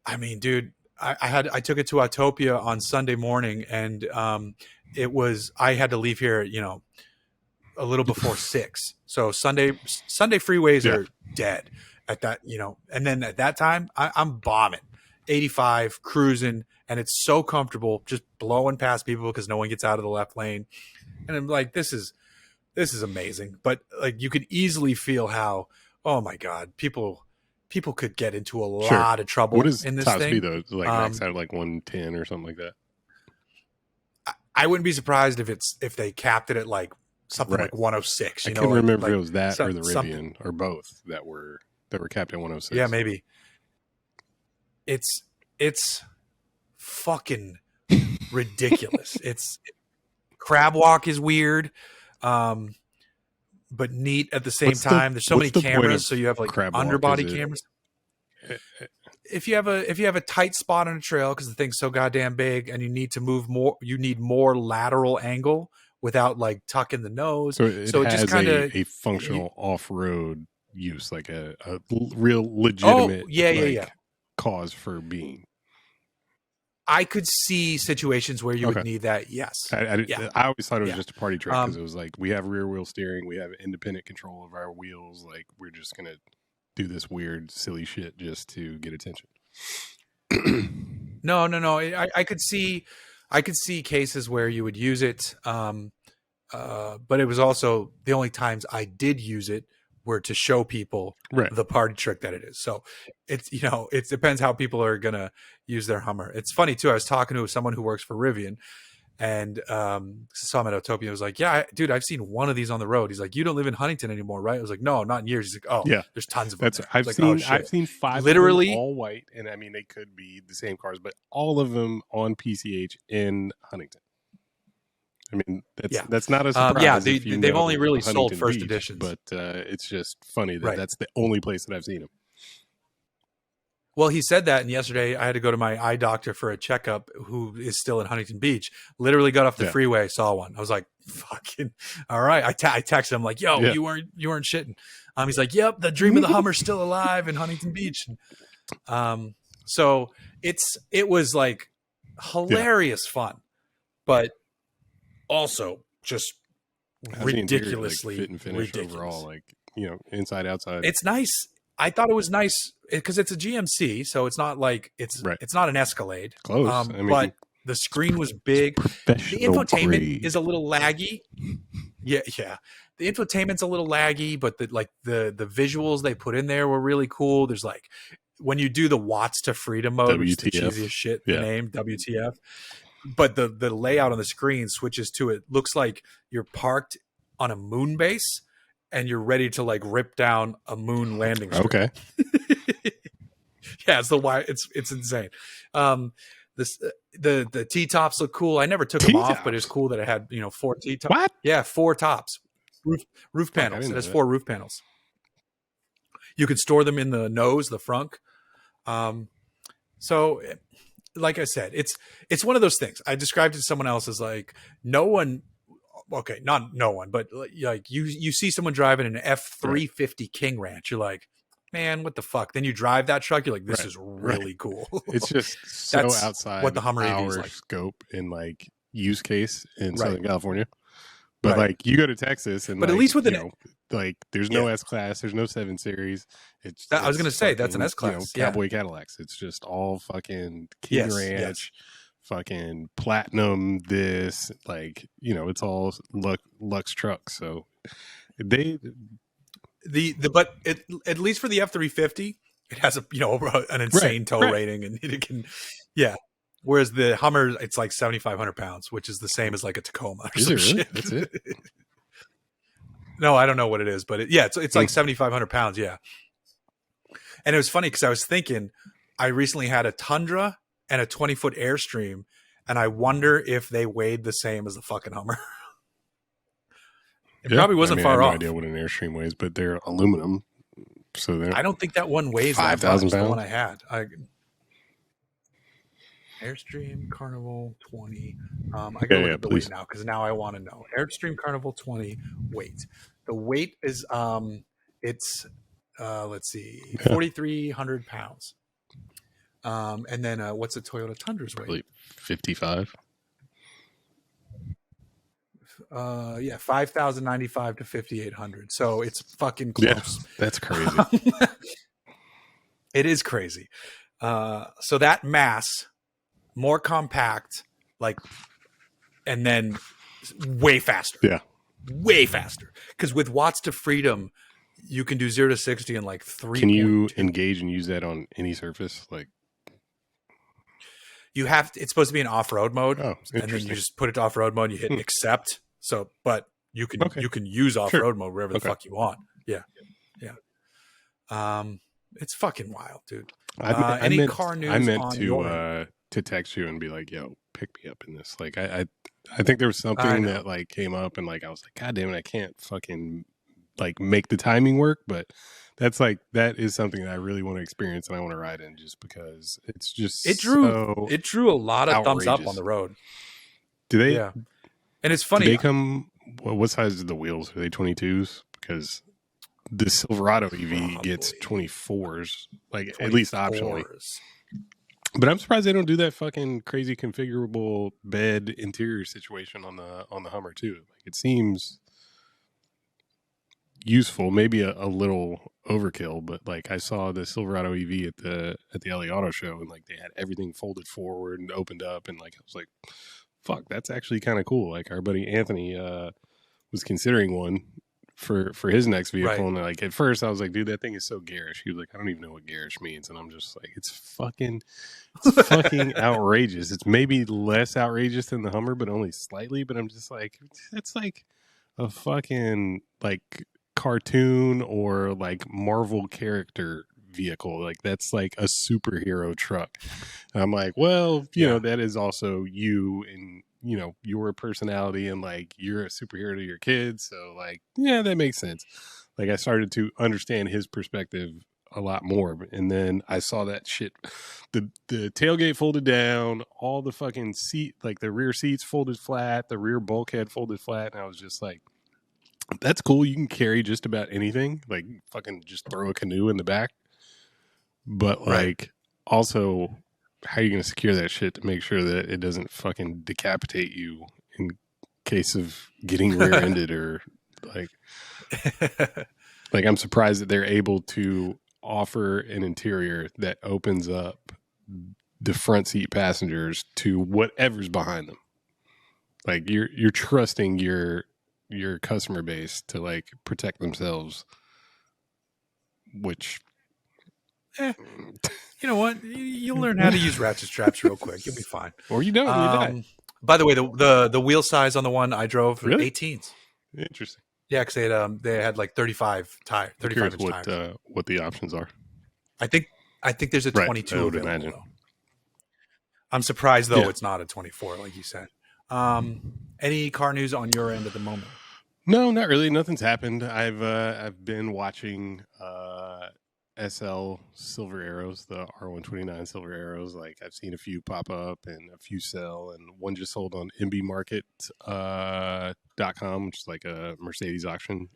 I mean, dude, I took it to Autopia on Sunday morning, and I had to leave here, you know, a little before 6. So Sunday freeways are dead at that, you know. And then at that time, I'm bombing 85, cruising, and it's so comfortable just blowing past people because no one gets out of the left lane. And I'm like, this is amazing. But like, you could easily feel how, oh my God, people could get into a lot of trouble. What is in this top thing. Speed though? Like max out like 110 or something like that. I wouldn't be surprised if they capped it at like something like 106. I can't remember if it was that or the Rivian or both that were capped at 106. Yeah, maybe. It's fucking ridiculous. Crab walk is weird. but neat at the same time. There's so many cameras, so you have like underbody cameras. If you have a tight spot on a trail because the thing's so goddamn big and you need to move more, you need more lateral angle without like tucking the nose. So it has just kind of a functional off-road use, like a real legitimate cause for being. I could see situations where you would need that. Yes. I always thought it was just a party trick because it was like, we have rear wheel steering, we have independent control of our wheels. Like, we're just going to do this weird, silly shit just to get attention. No. I could see cases where you would use it. But it was also the only times I did use it were to show people the party trick that it is. So it's, it depends how people are going to use their Hummer. It's funny too. I was talking to someone who works for Rivian and saw him at Autopia. I was like, yeah, dude, I've seen one of these on the road. He's like, you don't live in Huntington anymore, right? I was like, no, not in years. He's like, oh, yeah, there's tons of them. I've seen 5 literally of them all white. And I mean, they could be the same cars, but all of them on PCH in Huntington. I mean, that's not a surprise. They've only really sold first editions, but it's just funny that that's the only place that I've seen them. Well, he said that, and yesterday I had to go to my eye doctor for a checkup, who is still in Huntington Beach. Literally got off the freeway, saw one. I was like, "Fucking all right!" I texted him like, "Yo, you weren't shitting." He's like, "Yep, the dream of the Hummer's still alive in Huntington Beach." So it was like hilarious fun, but also just ridiculously fit and finish ridiculous overall, like inside outside. It's nice. I thought it was nice because it's a GMC, so it's not like it's not an Escalade. Close, but the screen was big. The infotainment is a little laggy. Yeah. The infotainment's a little laggy, but the visuals they put in there were really cool. There's like when you do the watts to freedom mode, which is the cheesiest shit name, WTF. But the layout on the screen switches to it. Looks like you're parked on a moon base and you're ready to like rip down a moon landing strip. Okay. Yeah, it's insane. The T-tops look cool. I never took them off, but it's cool that it had 4 T-tops. What? Yeah, 4 tops. Roof panels. It has 4 roof panels. You can store them in the nose, the frunk. So like I said, it's one of those things. I described it to someone else as like not no one, but like you see someone driving an F350 King Ranch, you're like, man, what the fuck? Then you drive that truck, you're like, this is really cool. It's just so outside what the Hummer EV is like. Scope in like use case in Southern California. But like you go to Texas and at least with like there's no S class, there's no 7 series. I was gonna say that's an S class. Cowboy Cadillacs. It's just all fucking King Ranch, fucking platinum. This it's all Lux trucks. So they but at least for the F350, it has an insane tow rating and it can Whereas the Hummer, it's like 7,500 pounds, which is the same as like a Tacoma or some shit. That's it. No, I don't know what it is, but it's like 7,500 pounds. Yeah. And it was funny because I was thinking, I recently had a Tundra and a 20-foot Airstream, and I wonder if they weighed the same as the fucking Hummer. It probably wasn't far off. I have no idea what an Airstream weighs, but they're aluminum. So I don't think that one weighs 5,000 pounds. The one I had. Airstream Carnival 20. I go look at the weight now because now I want to know. Airstream Carnival 20 weight. The weight is it's let's see, 4,300 pounds. And then what's the Toyota Tundra's weight? Probably 55. 5,095 to 5,800. So it's fucking close. Yeah, that's crazy. It is crazy. So that mass, more compact, and then way faster. Yeah. Way faster. Because with watts to freedom, you can do 0 to 60 in 3. Can you engage and use that on any surface? You have to, it's supposed to be in off-road mode. Oh, and then you just put it to off-road mode, you hit accept. So, but you can use off-road mode wherever the fuck you want. Yeah. It's fucking wild, dude. Car news? I meant to text you and be like, "Yo, pick me up in this." I think there was I something know. that like came up and like I was like, God damn it, I can't fucking like make the timing work. But that's like that is something that I really want to experience and I want to ride in just because it's It just drew so it drew a lot of thumbs up on outrageous. the road. Do they Yeah, and it's do funny. they come? What size are the wheels? Are they 22s? Because the Silverado EV gets Probably 24s, like at least optionally. 24s. But I'm surprised they don't do that fucking crazy configurable bed interior situation on the Hummer too. Like it seems useful, maybe a little overkill, but like I saw the Silverado EV at the LA Auto Show, and like they had everything folded forward and opened up, and like I was like, fuck, that's actually kind of cool. Like our buddy Anthony was considering one for his next vehicle, Right. and like at first I was like, dude, that thing is so garish. He was like, I don't even know what garish means, and I'm just like, it's fucking outrageous. It's maybe less outrageous than the Hummer, but only slightly. But I'm just like, it's like a fucking like cartoon or like Marvel character vehicle. Like that's like a superhero truck. And I'm like, well, you know, Yeah. that is also you and you know your personality and like you're a superhero to your kids. So like, yeah, that makes sense. Like I started to understand his perspective a lot more. And then I saw that shit, the tailgate folded down, all the fucking seat, like the rear seats folded flat, the rear bulkhead folded flat. And I was just like, that's cool. You can carry just about anything. Like fucking just throw a canoe in the back. But Right. like also how are you going to secure that shit to make sure that it doesn't fucking decapitate you in case of getting rear-ended or like I'm surprised that they're able to offer an interior that opens up the front seat passengers to whatever's behind them. Like you're trusting your customer base to like protect themselves, which You know what? You'll learn how to use ratchet straps real quick. You'll be fine. or you don't, you die. By the way, the wheel size on the one I drove, Really 18s. interesting. Yeah, because they had like 35 I'm curious inch tires. what the options are. I think there's a Right, 22 I would available imagine. though. I'm surprised though Yeah. it's not a 24, like you said. Any car news on your end at the moment? No, not really. Nothing's happened. I've been watching SL Silver Arrows, the R129 Silver Arrows. Like I've seen a few pop up and a few sell, and one just sold on mbmarket.com, which is like a Mercedes auction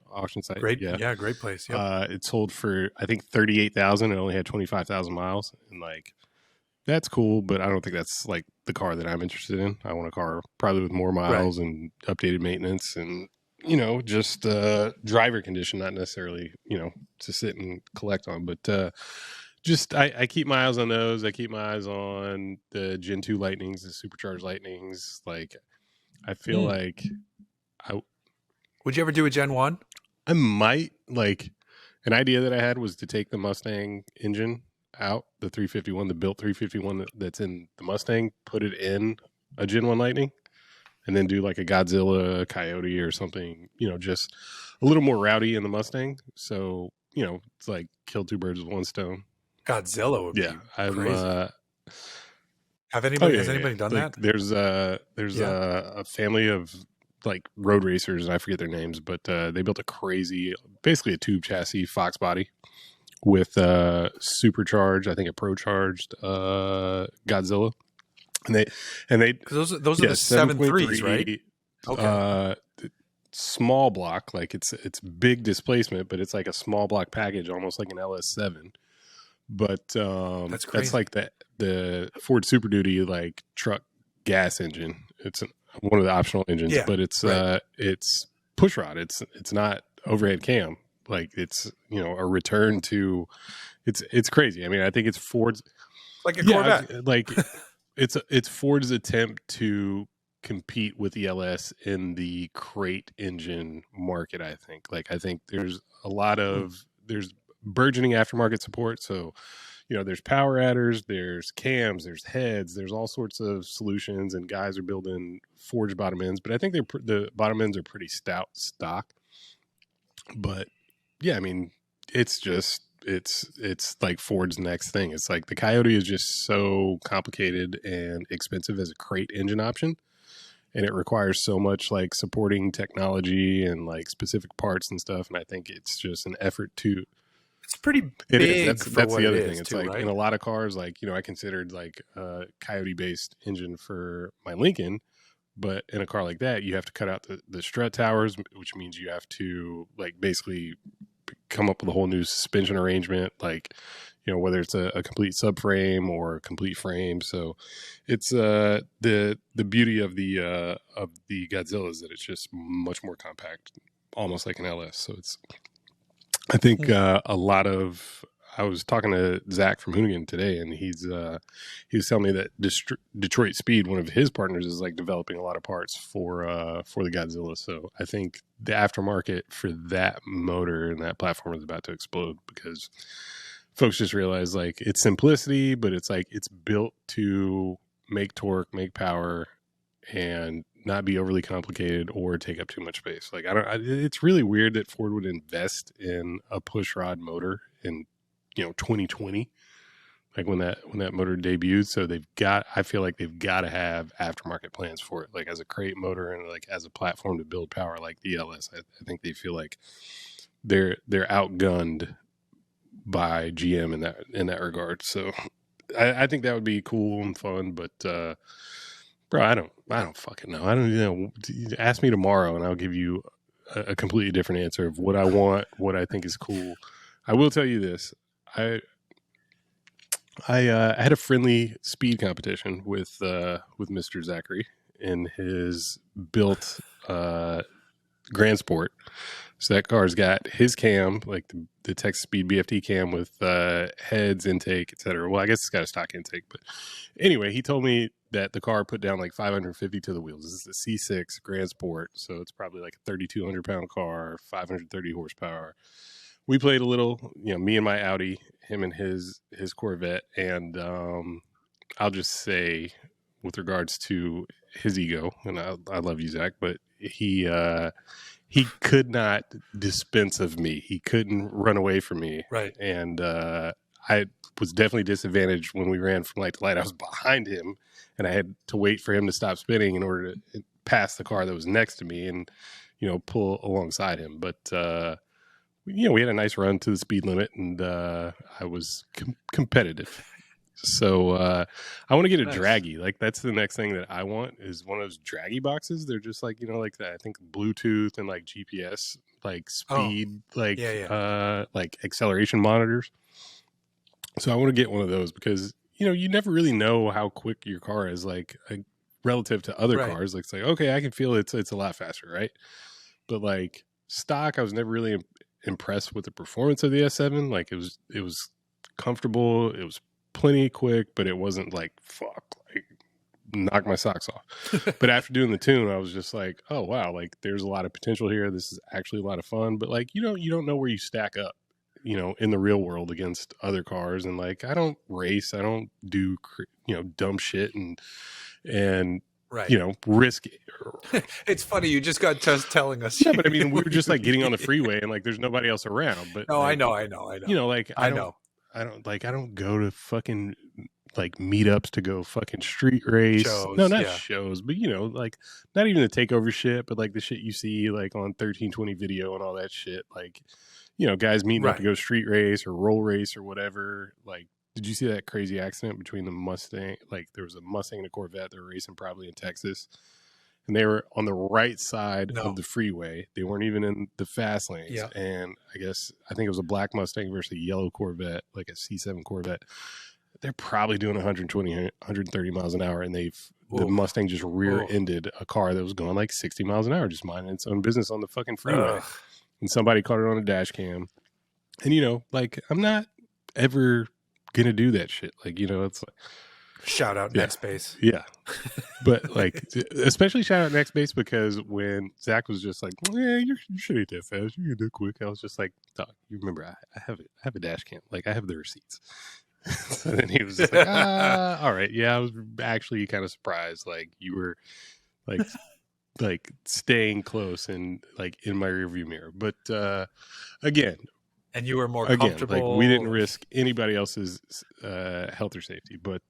site. Great, yeah, great place. Yep. It sold for I think 38,000. It only had 25,000 miles, and like that's cool, but I don't think that's like the car that I'm interested in. I want a car probably with more miles and updated maintenance and you know, just driver condition, not necessarily, you know, to sit and collect on, but just I keep my eyes on those. I keep my eyes on the Gen 2 Lightnings, the supercharged Lightnings. Like I feel like would you ever do a Gen 1? I might. Like an idea that I had was to take the Mustang engine out, the 351, the built 351 that's in the Mustang, put it in a Gen 1 Lightning. And then do like a Godzilla, Coyote, or something, you know, just a little more rowdy in the Mustang. So, you know, it's like kill two birds with one stone. Godzilla would be crazy. Has anybody done like, that? There's a family of like road racers, and I forget their names, but they built a crazy, basically a tube chassis Fox body with supercharged, I think a pro-charged Godzilla. And they because those are the 7.3s, right? Okay. Small block, like it's big displacement, but it's like a small block package, almost like an LS7. But that's crazy. That's like the Ford Super Duty like truck gas engine. It's one of the optional engines, but it's push rod. It's not overhead cam. Like it's you know a return to it's crazy. I mean, I think it's Ford's like a Corvette. Like. It's Ford's attempt to compete with the LS in the crate engine market. I think there's a lot of there's burgeoning aftermarket support. So, you know, there's power adders, there's cams, there's heads, there's all sorts of solutions, and guys are building forged bottom ends. But I think the bottom ends are pretty stout stock. But yeah, I mean, it's just. It's like Ford's next thing. It's like the Coyote is just so complicated and expensive as a crate engine option. and it requires so much like supporting technology and like specific parts and stuff. And I think it's just an effort to. It's pretty It is. big for That's what the it other is thing. It's too, like in right? a lot of cars, like, I considered like a Coyote based engine for my Lincoln, but in a car like that, you have to cut out the strut towers, which means you have to like basically come up with a whole new suspension arrangement, like, whether it's a complete subframe or a complete frame. So it's the beauty of the Godzilla is that it's just much more compact, almost like an LS. So I think a lot of. I was talking to Zach from Hoonigan today, and he was telling me that Detroit Speed, one of his partners, is like developing a lot of parts for the Godzilla. So I think the aftermarket for that motor and that platform is about to explode, because folks just realize like its simplicity, but it's like it's built to make torque, make power, and not be overly complicated or take up too much space. Like it's really weird that Ford would invest in a pushrod motor in 2020, like when that motor debuted. So I feel like they've got to have aftermarket plans for it, like as a crate motor and like as a platform to build power like the LS. I think they feel like they're outgunned by GM in that regard. So I think that would be cool and fun, but bro, I don't fucking know. I don't know. Ask me tomorrow and I'll give you a completely different answer of what I want, what I think is cool. I will tell you this. I had a friendly speed competition with Mr. Zachary in his built Grand Sport. So that car's got his cam, like the Texas Speed BFT cam with heads, intake, etc. Well, I guess it's got a stock intake, but anyway, he told me that the car put down like 550 to the wheels. This is a C6 Grand Sport, so it's probably like a 3,200 pound car, 530 horsepower. We played a little, me and my Audi, him and his Corvette, and I'll just say, with regards to his ego, and I love you, Zach, but he could not dispense of me. He couldn't run away from me. Right. And I was definitely disadvantaged when we ran from light to light. I was behind him, and I had to wait for him to stop spinning in order to pass the car that was next to me and, pull alongside him. But, we had a nice run to the speed limit, and I was competitive. So I want to get a draggy. Like that's the next thing that I want is one of those draggy boxes. They're just like, like that. I think Bluetooth and like GPS, like speed, like acceleration monitors. So I want to get one of those because, you never really know how quick your car is like relative to other cars. Like it's like, okay, I can feel it's a lot faster. Right. But like stock, I was never really impressed with the performance of the S7. Like it was comfortable. It was plenty quick, but it wasn't like knock my socks off. But after doing the tune, I was just like, oh wow, like there's a lot of potential here. This is actually a lot of fun. But like you don't know where you stack up, in the real world against other cars. And like I don't race, I don't do dumb shit and risk. It's funny you just got telling us. Yeah, but I mean we were just like getting on the freeway and like there's nobody else around. But no, like, I know. Like I don't go to fucking like meetups to go fucking street race. Shows, no, not shows, but like not even the takeover shit, but like the shit you see like on 1320 video and all that shit. Like, guys meeting up to go street race or roll race or whatever. Like, did you see that crazy accident between the Mustang? Like there was a Mustang and a Corvette. They were racing probably in Texas. And they were on the right side of the freeway. They weren't even in the fast lanes. Yeah. And I think it was a black Mustang versus a yellow Corvette, like a C7 Corvette. They're probably doing 120, 130 miles an hour. And the Mustang just rear-ended a car that was going like 60 miles an hour, just minding its own business on the fucking freeway. And somebody caught it on a dash cam. And, like, I'm not ever going to do that shit. Like, it's like. Shout out Next Base. Yeah. But like, especially shout out Next Base because when Zach was just like, you should ain't that fast. You get that quick. I was just like, Doc, you remember, I have a dash cam. Like I have the receipts. And then he was just like, all right. Yeah. I was actually kind of surprised. Like you were like staying close and like in my rearview mirror. But again, And you were more again, comfortable. like we didn't risk anybody else's health or safety, but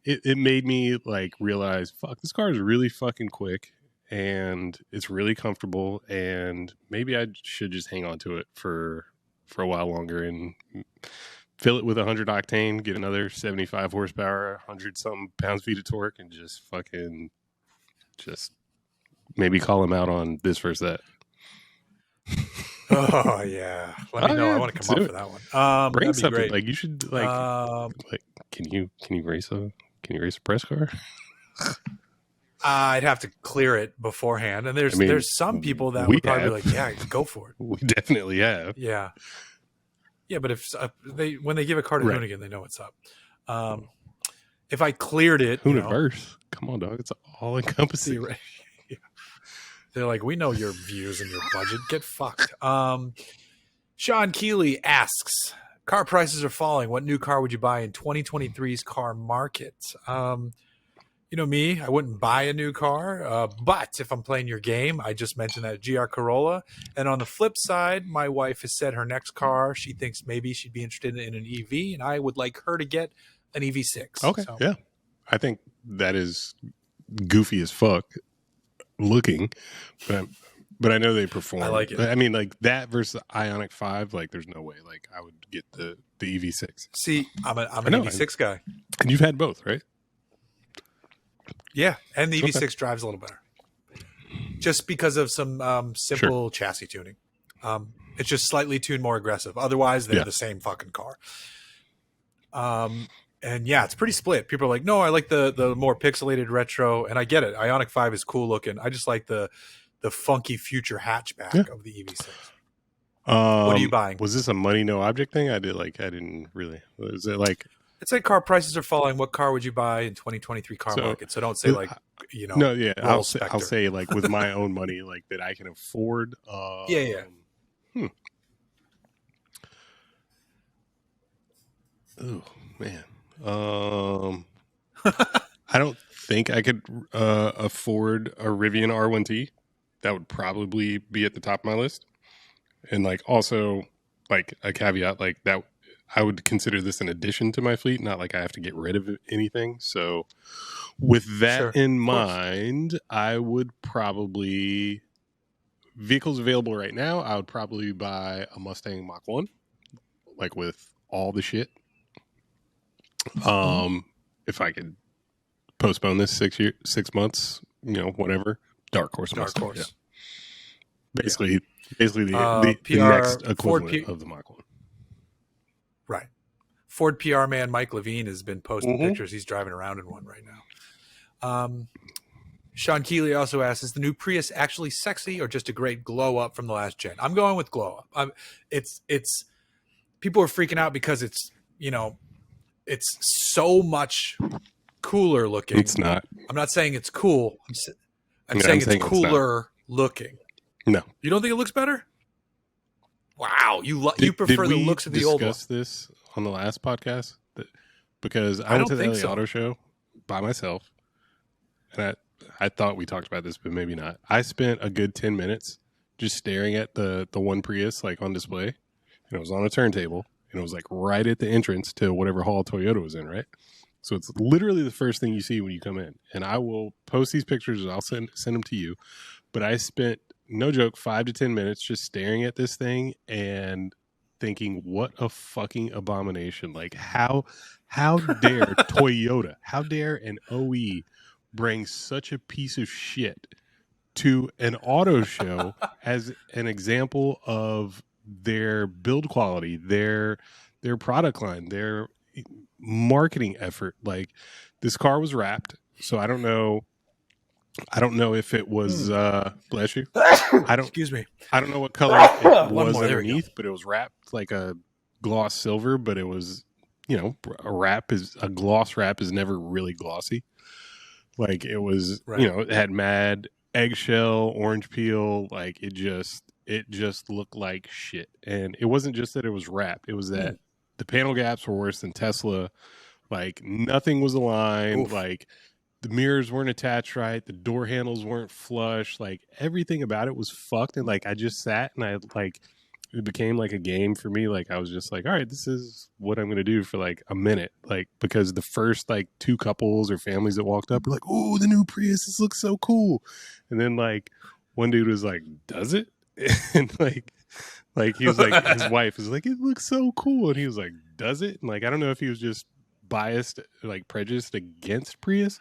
it made me like realize, fuck, this car is really fucking quick and it's really comfortable, and maybe I should just hang on to it for a while longer and fill it with 100 octane, get another 75 horsepower, 100 something pounds-feet of torque, and just fucking just maybe call him out on this versus that. Oh yeah, let me know. Yeah, I want to come up for that one. Bring something. Great. Like you should like can you race a press car? I'd have to clear it beforehand, and there's some people that would probably be like, yeah, go for it. We definitely have. Yeah. Yeah, but if when they give a car to Hoonigan, they know what's up. If I cleared it, Hooniverse, come on, dog, it's all encompassing. Yeah. They're like, we know your views and your budget. Get fucked. Sean Keeley asks, car prices are falling. What new car would you buy in 2023's car market? You know me, I wouldn't buy a new car, but if I'm playing your game, I just mentioned that GR Corolla. And on the flip side, my wife has said her next car, she thinks maybe she'd be interested in an EV, and I would like her to get an EV6. Okay, so. Yeah. I think that is goofy as fuck looking, but I know they perform. I like it. I mean, like that versus the Ioniq 5, like there's no way like I would get the EV6. See, I'm an EV6 guy. And you've had both, right? Yeah, and the EV6 drives a little better, just because of some simple chassis tuning. It's just slightly tuned more aggressive. Otherwise, they're the same fucking car. And yeah, it's pretty split. People are like, no, I like the more pixelated retro, and I get it. Ioniq 5 is cool looking. I just like the funky future hatchback of the EV6. What are you buying? Was this a money no object thing? I didn't really. Was it like? It's like car prices are falling. What car would you buy in 2023 car market? So don't say like, no, yeah. I'll say like with my own money, like that I can afford. Yeah. Oh man. I don't think I could afford a Rivian R1T. That would probably be at the top of my list. And like also like a caveat like that. I would consider this an addition to my fleet, not like I have to get rid of anything. So with that in mind, I would probably, vehicles available right now, I would probably buy a Mustang Mach 1, like with all the shit. If I could postpone this 6 months, whatever, dark horse Mustang. Yeah. Basically the next equivalent of the Mach 1. Right. Ford PR man Mike Levine has been posting pictures. He's driving around in one right now. Sean Keeley also asks, is the new Prius actually sexy or just a great glow up from the last gen? I'm going with glow up. It's people are freaking out because it's so much cooler looking. It's not. I'm not saying it's cool. I'm saying it's cooler looking. No. You don't think it looks better? Wow, you prefer the looks of the old one. Did we discuss this on the last podcast? Because I went to the LA Auto Show by myself, and I thought we talked about this, but maybe not. I spent a good 10 minutes just staring at the one Prius like on display, and it was on a turntable, and it was like right at the entrance to whatever hall Toyota was in, right? So it's literally the first thing you see when you come in. And I will post these pictures and I'll send them to you. But I spent, no joke, 5 to 10 minutes just staring at this thing and thinking, what a fucking abomination. Like how dare Toyota, how dare an OE bring such a piece of shit to an auto show as an example of their build quality, their product line, their marketing effort. Like this car was wrapped, so I don't know if it was bless you. Excuse me. I don't know what color it was underneath, but it was wrapped like a gloss silver, but it was, a gloss wrap is never really glossy. Like it was, it had mad eggshell, orange peel, like it just looked like shit. And it wasn't just that it was wrapped, it was that the panel gaps were worse than Tesla. Like nothing was aligned. Oof. Like the mirrors weren't attached right. The door handles weren't flush. Like everything about it was fucked. And like I just sat and I it became like a game for me. Like I was just like, all right, this is what I'm gonna do for like a minute, like because the first like two couples or families that walked up were like, oh, the new Prius, this looks so cool, and then like one dude was like, does it? And like he was like, his wife is like, it looks so cool, and he was like, does it? And like I don't know if he was just biased, like prejudiced against Prius,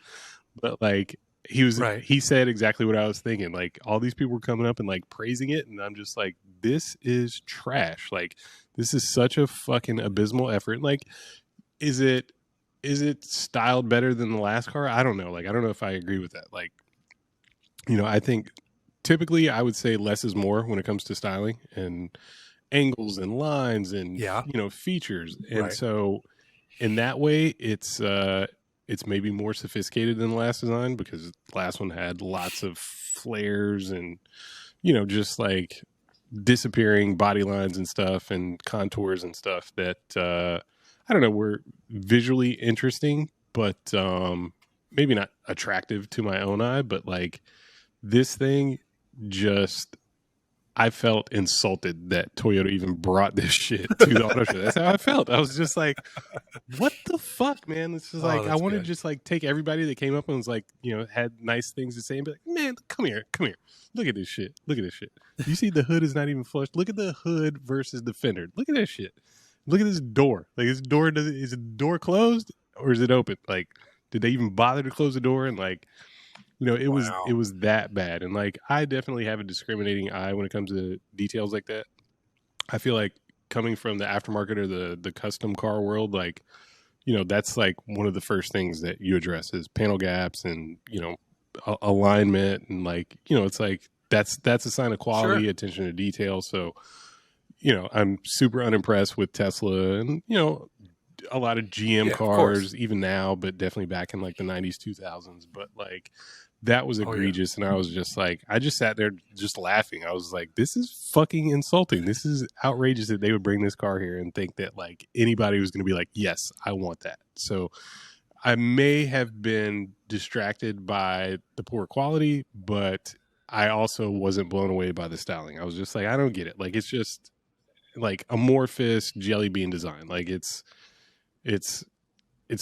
but like Right. he said exactly what I was thinking. Like all these people were coming up and like praising it, and I'm just like, this is trash. Like this is such a fucking abysmal effort. Like, is it styled better than the last car? I don't know. Like I don't know if I agree with that. Like, you know, I think typically I would say less is more when it comes to styling and angles and lines and Yeah. you know, features. And so in that way it's maybe more sophisticated than the last design, because the last one had lots of flares and, you know, just like disappearing body lines and stuff and contours and stuff that I don't know, were visually interesting, but maybe not attractive to my own eye. But like this thing just, I felt insulted that Toyota even brought this shit to the auto show. That's how I felt. I was just like, what the fuck, man? This is like, I wanted to just like take everybody that came up and was like, you know, had nice things to say and be like, man, come here. Look at this shit. You see the hood is not even flushed. Look at the hood versus the fender. Look at that shit. Look at this door. Like is the door closed or is it open? Like, did they even bother to close the door? And like, you know, it was that bad. And like, I definitely have a discriminating eye when it comes to details like that. I feel like coming from the aftermarket or the custom car world, like, you know, that's like one of the first things that you address is panel gaps and, you know, alignment. And like, you know, it's like, that's a sign of quality, attention to detail. So, you know, I'm super unimpressed with Tesla and, you know, a lot of GM cars even now, but definitely back in like the 90s, 2000s. But like, that was egregious. And I was just like, I just sat there just laughing. I was like, this is fucking insulting. This is outrageous that they would bring this car here and think that like anybody was going to be like, yes, I want that. So I may have been distracted by the poor quality, but I also wasn't blown away by the styling. I was just like, I don't get it. Like, it's just like amorphous jelly bean design. Like it's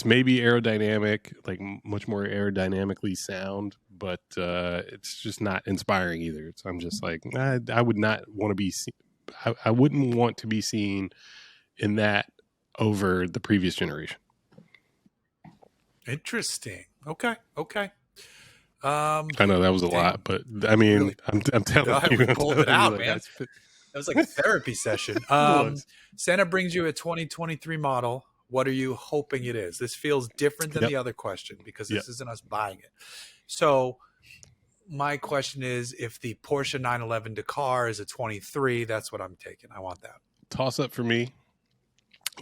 maybe aerodynamic, like much more aerodynamically sound, but it's just not inspiring either. So I'm just like, I would not want to be I wouldn't want to be seen in that over the previous generation. Interesting. Okay. I know that was a lot, but I mean, really? I'm telling you, we pulled it out, like, man. That was like a therapy session. Santa brings you a 2023 model. What are you hoping it is? This feels different than the other question because this isn't us buying it. So my question is, if the Porsche 911 Dakar is a 23, that's what I'm taking. I want that. Toss up for me.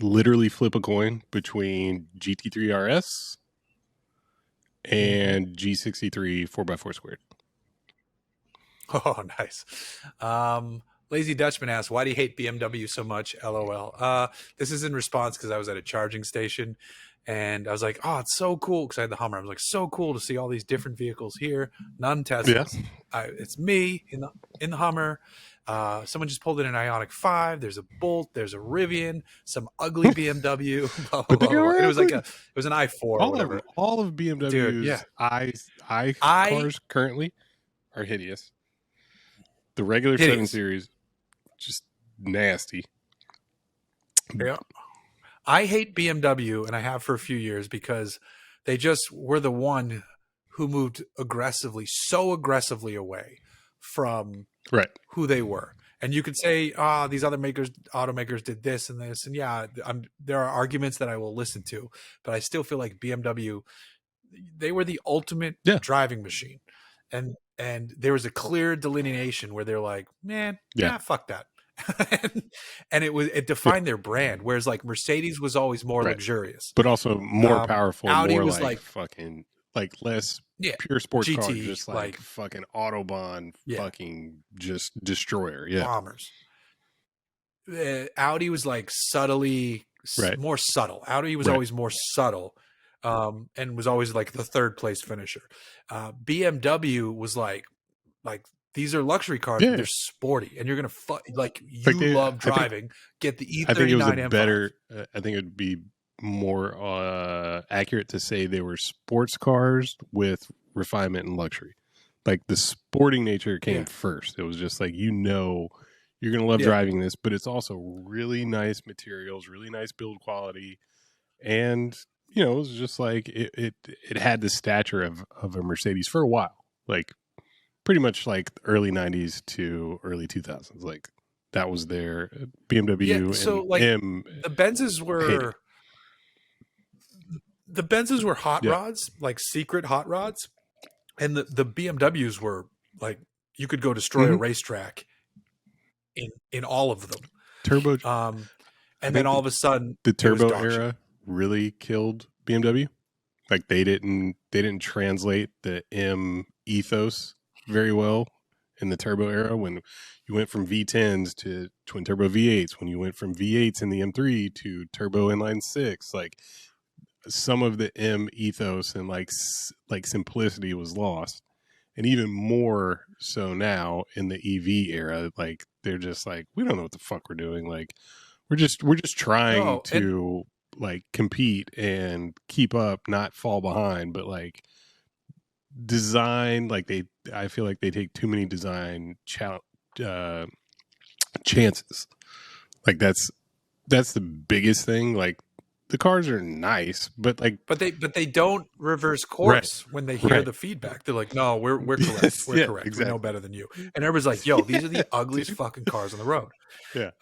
Literally flip a coin between GT3 RS and G63 4x4 squared. Oh, nice. Lazy Dutchman asks, why do you hate BMW so much? LOL. This is in response because I was at a charging station and I was like, oh, it's so cool. Because I had the Hummer. I was like, so cool to see all these different vehicles here. None Teslas. Yeah. It's me in the Hummer. Someone just pulled in an Ioniq 5. There's a Bolt. There's a Rivian. Some ugly BMW. Blah, blah, blah, blah. It was like it was an i4. All of BMW's Dude, I cars currently are hideous. The regular 7 Series, just nasty. Yeah. I hate BMW, and I have for a few years, because they just were the one who moved so aggressively away from who they were. And you could say, these other automakers did this and this. And yeah, there are arguments that I will listen to, but I still feel like BMW, they were the ultimate driving machine. And there was a clear delineation where they're like, man, fuck that. and it defined their brand. Whereas like Mercedes was always more luxurious, but also more powerful. Audi more was like fucking like less pure sports GT, car, just like fucking Autobahn, fucking just destroyer. Yeah. Bombers. Audi was like subtly more subtle. Audi was always more subtle. And was always like the third place finisher. BMW was like These are luxury cars, but Yeah. they're sporty, and you're gonna like Like you love driving. Get the I think it was a E39 M5. better. I think it would be more accurate to say they were sports cars with refinement and luxury. Like the sporting nature came first. It was just like, you know, you're gonna love driving this, but it's also really nice materials, really nice build quality, and you know, it was just like it had the stature of a Mercedes for a while, like pretty much like early '90s to early 2000s. Like that was their BMW. Yeah, so and like M. the Benzes were hot Yeah. rods, like secret hot rods, and the BMWs were like you could go destroy a racetrack in all of them. Turbo. And then all of a sudden, the turbo era really killed BMW. Like they didn't translate the M ethos very well in the turbo era. When you went from V10s to twin turbo V8s, when you went from V8s in the M3 to turbo inline six, like some of the M ethos and like simplicity was lost. And even more so now in the EV era, like they're just like, we don't know what the fuck we're doing. Like we're just trying to like compete and keep up, not fall behind, but like design, like I feel like they take too many design chances. Like that's the biggest thing. Like the cars are nice, but like, but they don't reverse course when they hear the feedback. They're like, no, we're correct. We're correct. Exactly. We know better than you. And everybody's like, yo, these are the ugliest fucking cars on the road. Yeah.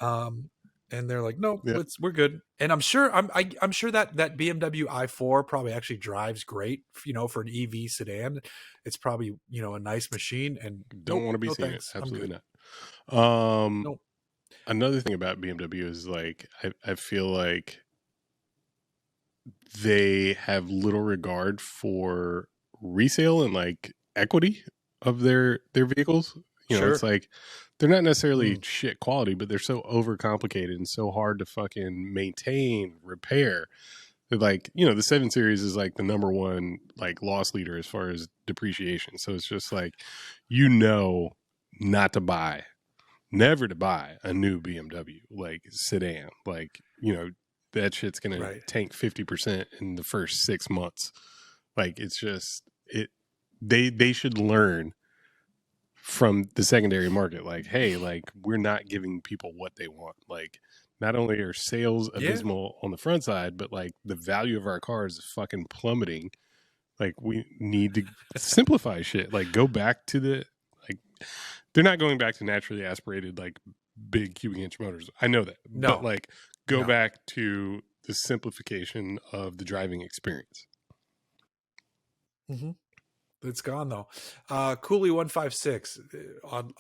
And they're like, no, we're good. And I'm sure that BMW i4 probably actually drives great, you know, for an EV sedan. It's probably, you know, a nice machine. And don't want to be seeing it. Absolutely not. Nope. Another thing about BMW is like I feel like they have little regard for resale and like equity of their vehicles. You know, it's like they're not necessarily shit quality, but they're so overcomplicated and so hard to fucking maintain, repair. They're like, you know, the 7 Series is like the number one like loss leader as far as depreciation. So it's just like, you know, never to buy a new BMW like sedan. Like, you know, that shit's gonna tank 50% in the first 6 months. Like it's just they should learn from the secondary market. Like, hey, like we're not giving people what they want. Like not only are sales abysmal on the front side, but like the value of our cars is fucking plummeting. Like we need to simplify shit. Like go back to like they're not going back to naturally aspirated like big cubic inch motors. I know that. No. But like go back to the simplification of the driving experience. Mm-hmm. It's gone though. Cooley156 on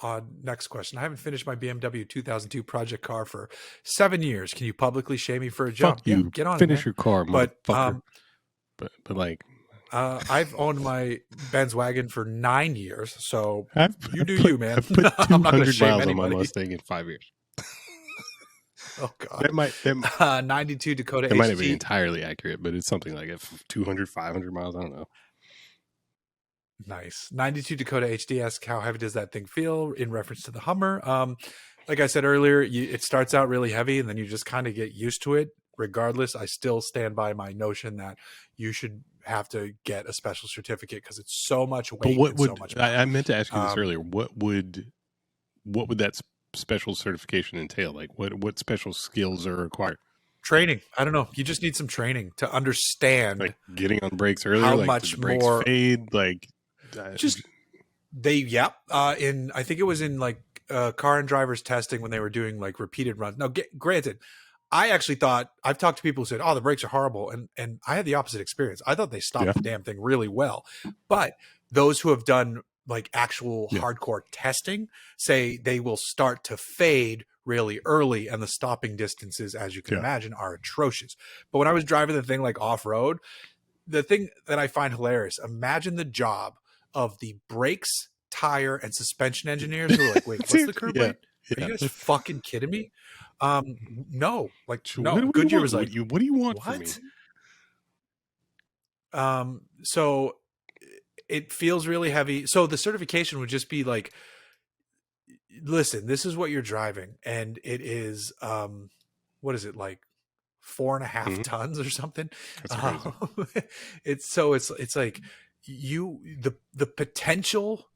next question. I haven't finished my BMW 2002 project car for 7 years. Can you publicly shame me for a jump? Fuck you. Yeah, get on finish it, your car, motherfucker. But like I've owned my Benz wagon for 9 years, so you do you, man. I've put 200 miles on my Mustang in 5 years. Oh god, that 92 Dakota. It might have been entirely accurate, but it's something like 200, 500 miles. I don't know. Nice. 92 Dakota HD asks, how heavy does that thing feel in reference to the Hummer? Like I said earlier, it starts out really heavy and then you just kind of get used to it. Regardless, I still stand by my notion that you should have to get a special certificate because it's so much weight. But so much I meant to ask you this earlier. What would that special certification entail? Like what special skills are required? Training. I don't know. You just need some training to understand, like getting on brakes earlier. How like, much did the brakes more fade? Like just they. In I think it was in like car and drivers testing when they were doing like repeated runs. Now, granted, I actually thought I've talked to people who said, "Oh, the brakes are horrible," and I had the opposite experience. I thought they stopped the damn thing really well, but those who have done like actual hardcore testing say they will start to fade really early, and the stopping distances, as you can imagine, are atrocious. But when I was driving the thing like off-road, the thing that I find hilarious, imagine the job of the brakes, tire, and suspension engineers who are like, wait, what's the curb weight? Are you guys fucking kidding me? No, like no. Goodyear was like, what do you want from me? So it feels really heavy. So the certification would just be like listen, this is what you're driving, and it is what is it, like 4.5 tons or something? That's crazy. It's like the potential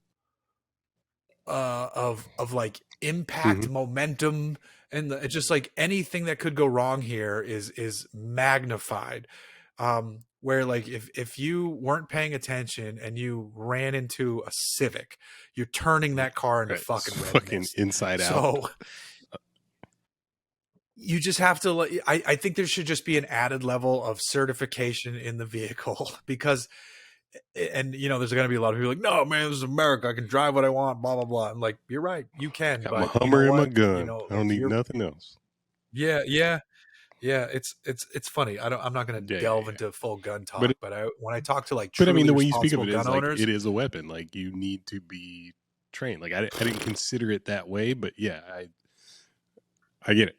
of like impact, momentum, and it's just like anything that could go wrong here is magnified. Where like if you weren't paying attention and you ran into a Civic, you're turning that car into fucking inside out. So you just have to, I think there should just be an added level of certification in the vehicle, because, and you know, there's going to be a lot of people like, no, man, this is America. I can drive what I want, blah, blah, blah. I'm like, you're right. You can. Got but my Hummer and my gun. I don't need nothing else. Yeah. It's funny. I'm not going to delve into full gun talk, but when I talk to like truly the way you speak of it gun is owners, like, it is a weapon. Like, you need to be trained. Like, I didn't consider it that way, but yeah, I get it.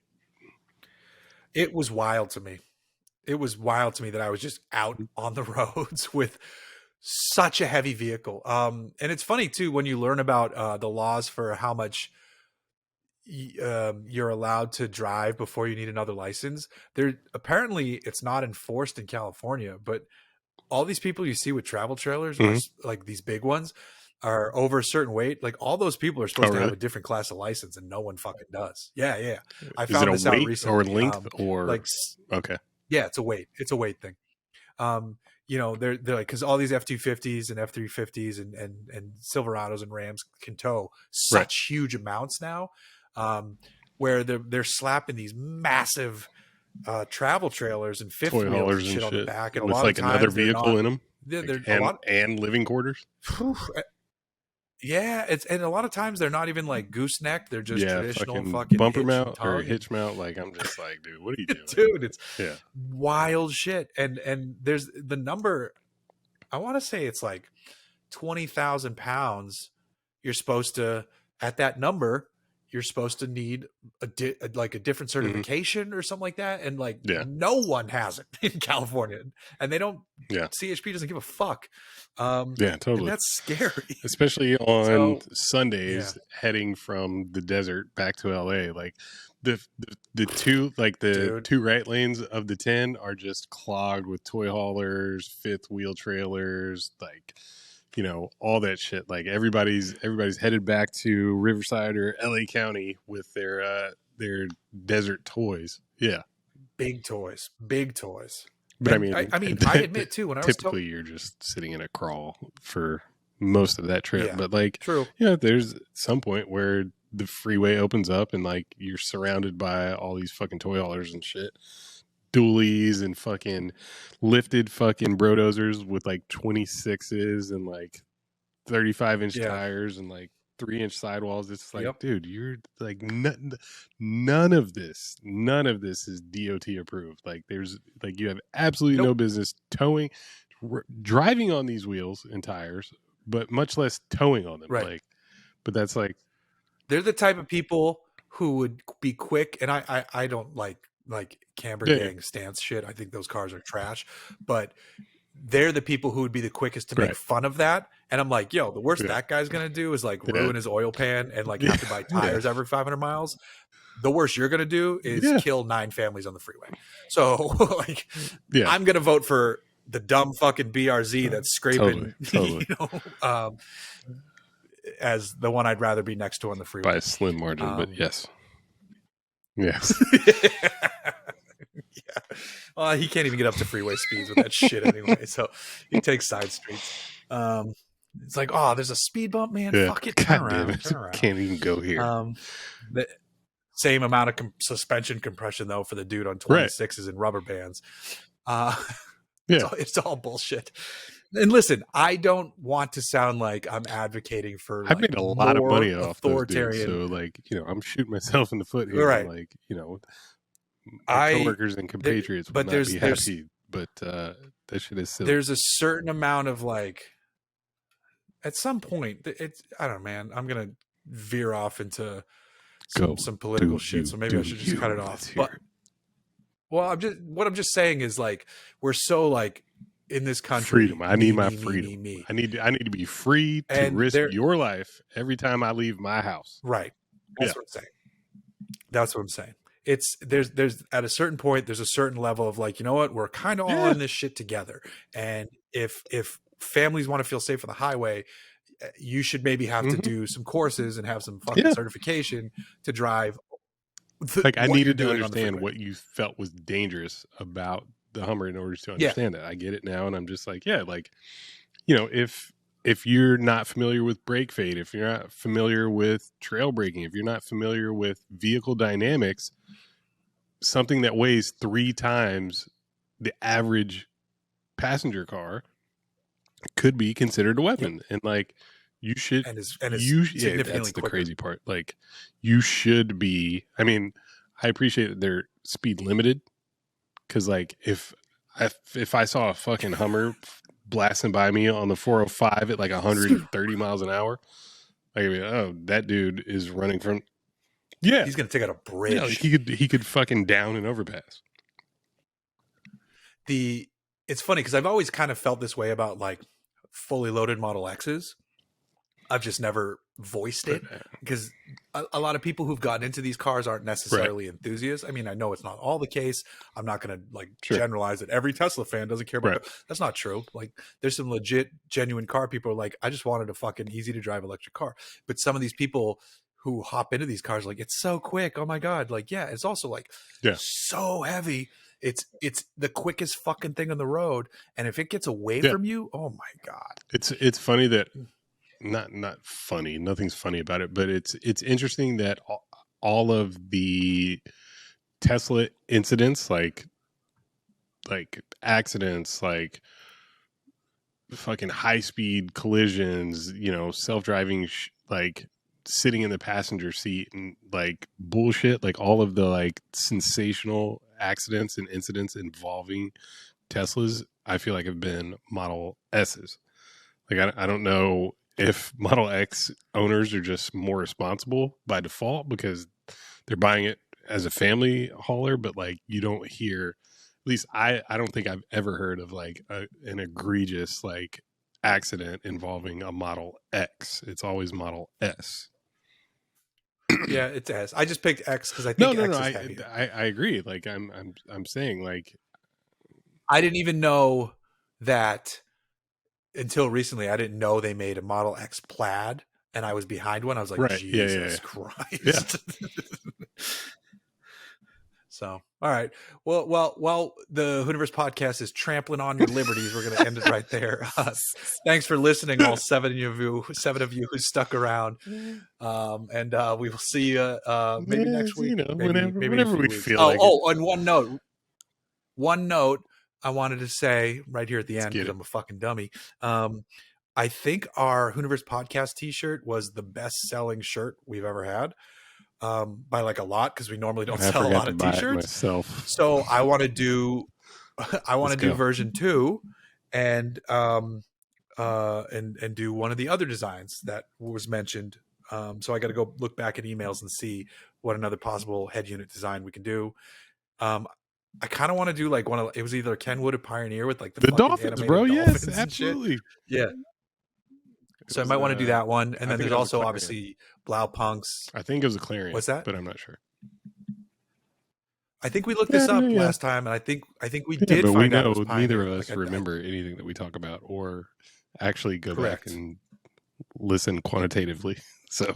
It was wild to me. It was wild to me that I was just out on the roads with such a heavy vehicle. And it's funny too, when you learn about the laws for how much you're allowed to drive before you need another license. There, apparently it's not enforced in California, but all these people you see with travel trailers, are, like these big ones, are over a certain weight. Like all those people are supposed to have a different class of license, and no one fucking does. Yeah. I found this out recently. Or length or like, okay. Yeah, it's a weight. It's a weight thing. You know, they're like, because all these F-250s and F-350s and Silverados and Rams can tow such huge amounts now, where they're slapping these massive travel trailers and fifth wheels and shit on the back, and a lot like of times another vehicle in them, and living quarters. Yeah, and a lot of times they're not even like gooseneck; they're just traditional fucking bumper mount or hitch mount. Like, I'm just like, dude, what are you doing, dude? It's wild shit. And there's the number. I want to say it's like 20,000 pounds. You're supposed to, at that number, you're supposed to need a different certification or something like that. And like, no one has it in California, and they don't. CHP doesn't give a fuck. Totally. And that's scary, especially on Sundays heading from the desert back to LA. Like the two, like the two right lanes of the 10 are just clogged with toy haulers, fifth wheel trailers, like, you know, all that shit. Like everybody's headed back to Riverside or LA County with their desert toys. Yeah. Big toys. But and I admit too, when I was typically you're just sitting in a crawl for most of that trip. But like, there's some point where the freeway opens up and like you're surrounded by all these fucking toy haulers and shit, dualies and fucking lifted fucking brodozers with like 26s and like 35-inch tires and like 3-inch sidewalls. It's like, dude, you're like, none of this is DOT approved. Like, there's like, you have absolutely no business towing, driving on these wheels and tires, but much less towing on them. Like, but that's like, they're the type of people who would be quick. And I don't like camber gang stance shit. I think those cars are trash, but they're the people who would be the quickest to make fun of that. And I'm like, yo, the worst that guy's going to do is like ruin his oil pan and like have to buy tires every 500 miles. The worst you're going to do is kill 9 families on the freeway. So like, I'm going to vote for the dumb fucking BRZ that's scraping, you know, as the one I'd rather be next to on the freeway. By a slim margin, but yes. Yes. Well, he can't even get up to freeway speeds with that shit anyway. So he takes side streets. It's like, oh, there's a speed bump, man. Fuck it. Turn around. Can't even go here. The same amount of suspension compression though for the dude on 26s and rubber bands. It's all bullshit. And listen, I don't want to sound like I'm advocating for. I've made a lot of money off those dudes, so like, you know, I'm shooting myself in the foot here. Right. Like, you know, my coworkers and compatriots would not be happy, but that shit is silly. There's a certain amount of like, at some point, it's, I don't know, man. I'm gonna veer off into some political shit, so maybe I should just cut it off. But well, I'm just saying is like, we're so like in this country. Freedom. I need my freedom. I need to be free to risk your life every time I leave my house. Right. That's what I'm saying. That's what I'm saying. It's there's at a certain point, there's a certain level of like, you know what, we're kind of all in this shit together. And if families want to feel safe on the highway, you should maybe have to do some courses and have some fucking certification to drive. Like I needed to understand what you felt was dangerous about the Hummer in order to understand that. I get it now, and I'm just like, yeah, like, you know, if you're not familiar with brake fade, if you're not familiar with trail braking, if you're not familiar with vehicle dynamics, something that weighs 3 times the average passenger car could be considered a weapon. And like, you should, that's the crazy part. Like, you should be, I mean, I appreciate that they're speed limited, because like if I saw a fucking Hummer blasting by me on the 405 at like 130 miles an hour, like, oh, that dude is running from, he's gonna take out a bridge. You know, he could fucking down an overpass. It's funny because I've always kind of felt this way about like fully loaded Model X's. I've just never voiced it because a lot of people who've gotten into these cars aren't necessarily enthusiasts. I mean, I know it's not all the case. I'm not going to like generalize that every Tesla fan doesn't care about it. That's not true. Like, there's some legit, genuine car people who are like, I just wanted a fucking easy to drive electric car. But some of these people who hop into these cars, like, it's so quick. Oh my God. Like, yeah, it's also like so heavy. It's the quickest fucking thing on the road. And if it gets away from you, oh my God. It's funny that, not funny, nothing's funny about it, but it's interesting that all of the Tesla incidents, like accidents, like fucking high speed collisions, you know, self-driving like sitting in the passenger seat and like bullshit, like all of the like sensational accidents and incidents involving Teslas, I feel like have been Model S's. Like, I don't know if Model X owners are just more responsible by default because they're buying it as a family hauler, but like, you don't hear, at least I don't think I've ever heard of like an egregious like accident involving a Model X. It's always Model S. Yeah, it's S. I just picked X because I think X is heavier. I agree. Like, I'm saying, like, I didn't even know that until recently. I didn't know they made a Model X plaid, and I was behind one. I was like, Jesus Christ. Yeah. So, all right. Well, while the Hooniverse podcast is trampling on your liberties, we're going to end it right there. Thanks for listening, all seven of you who stuck around. And we will see you maybe next week. You know, maybe whenever we feel like it. And one note I wanted to say right here at the end, because I'm a fucking dummy. I think our Hooniverse podcast t-shirt was the best-selling shirt we've ever had. By like a lot, because we normally don't sell a lot of t-shirts. So I want to do version 2 and do one of the other designs that was mentioned. So I got to go look back at emails and see what another possible head unit design we can do. I kind of want to do like one of, it was either Kenwood or Pioneer with like the dolphins, bro. Yes, absolutely. Yeah. So I might want to do that one. And then there's also obviously Blaupunks. I think it was a Clarion. What's that? But I'm not sure. I think we looked this up last time, and I think we did. But we know neither of us remember anything that we talk about or actually go back and listen quantitatively. So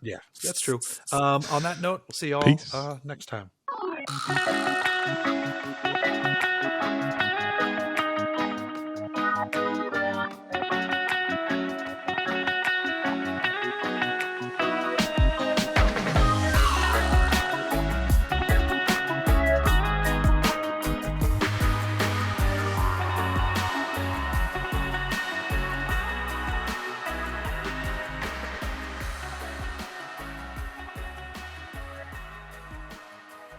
yeah, that's true. On that note, we'll see y'all next time.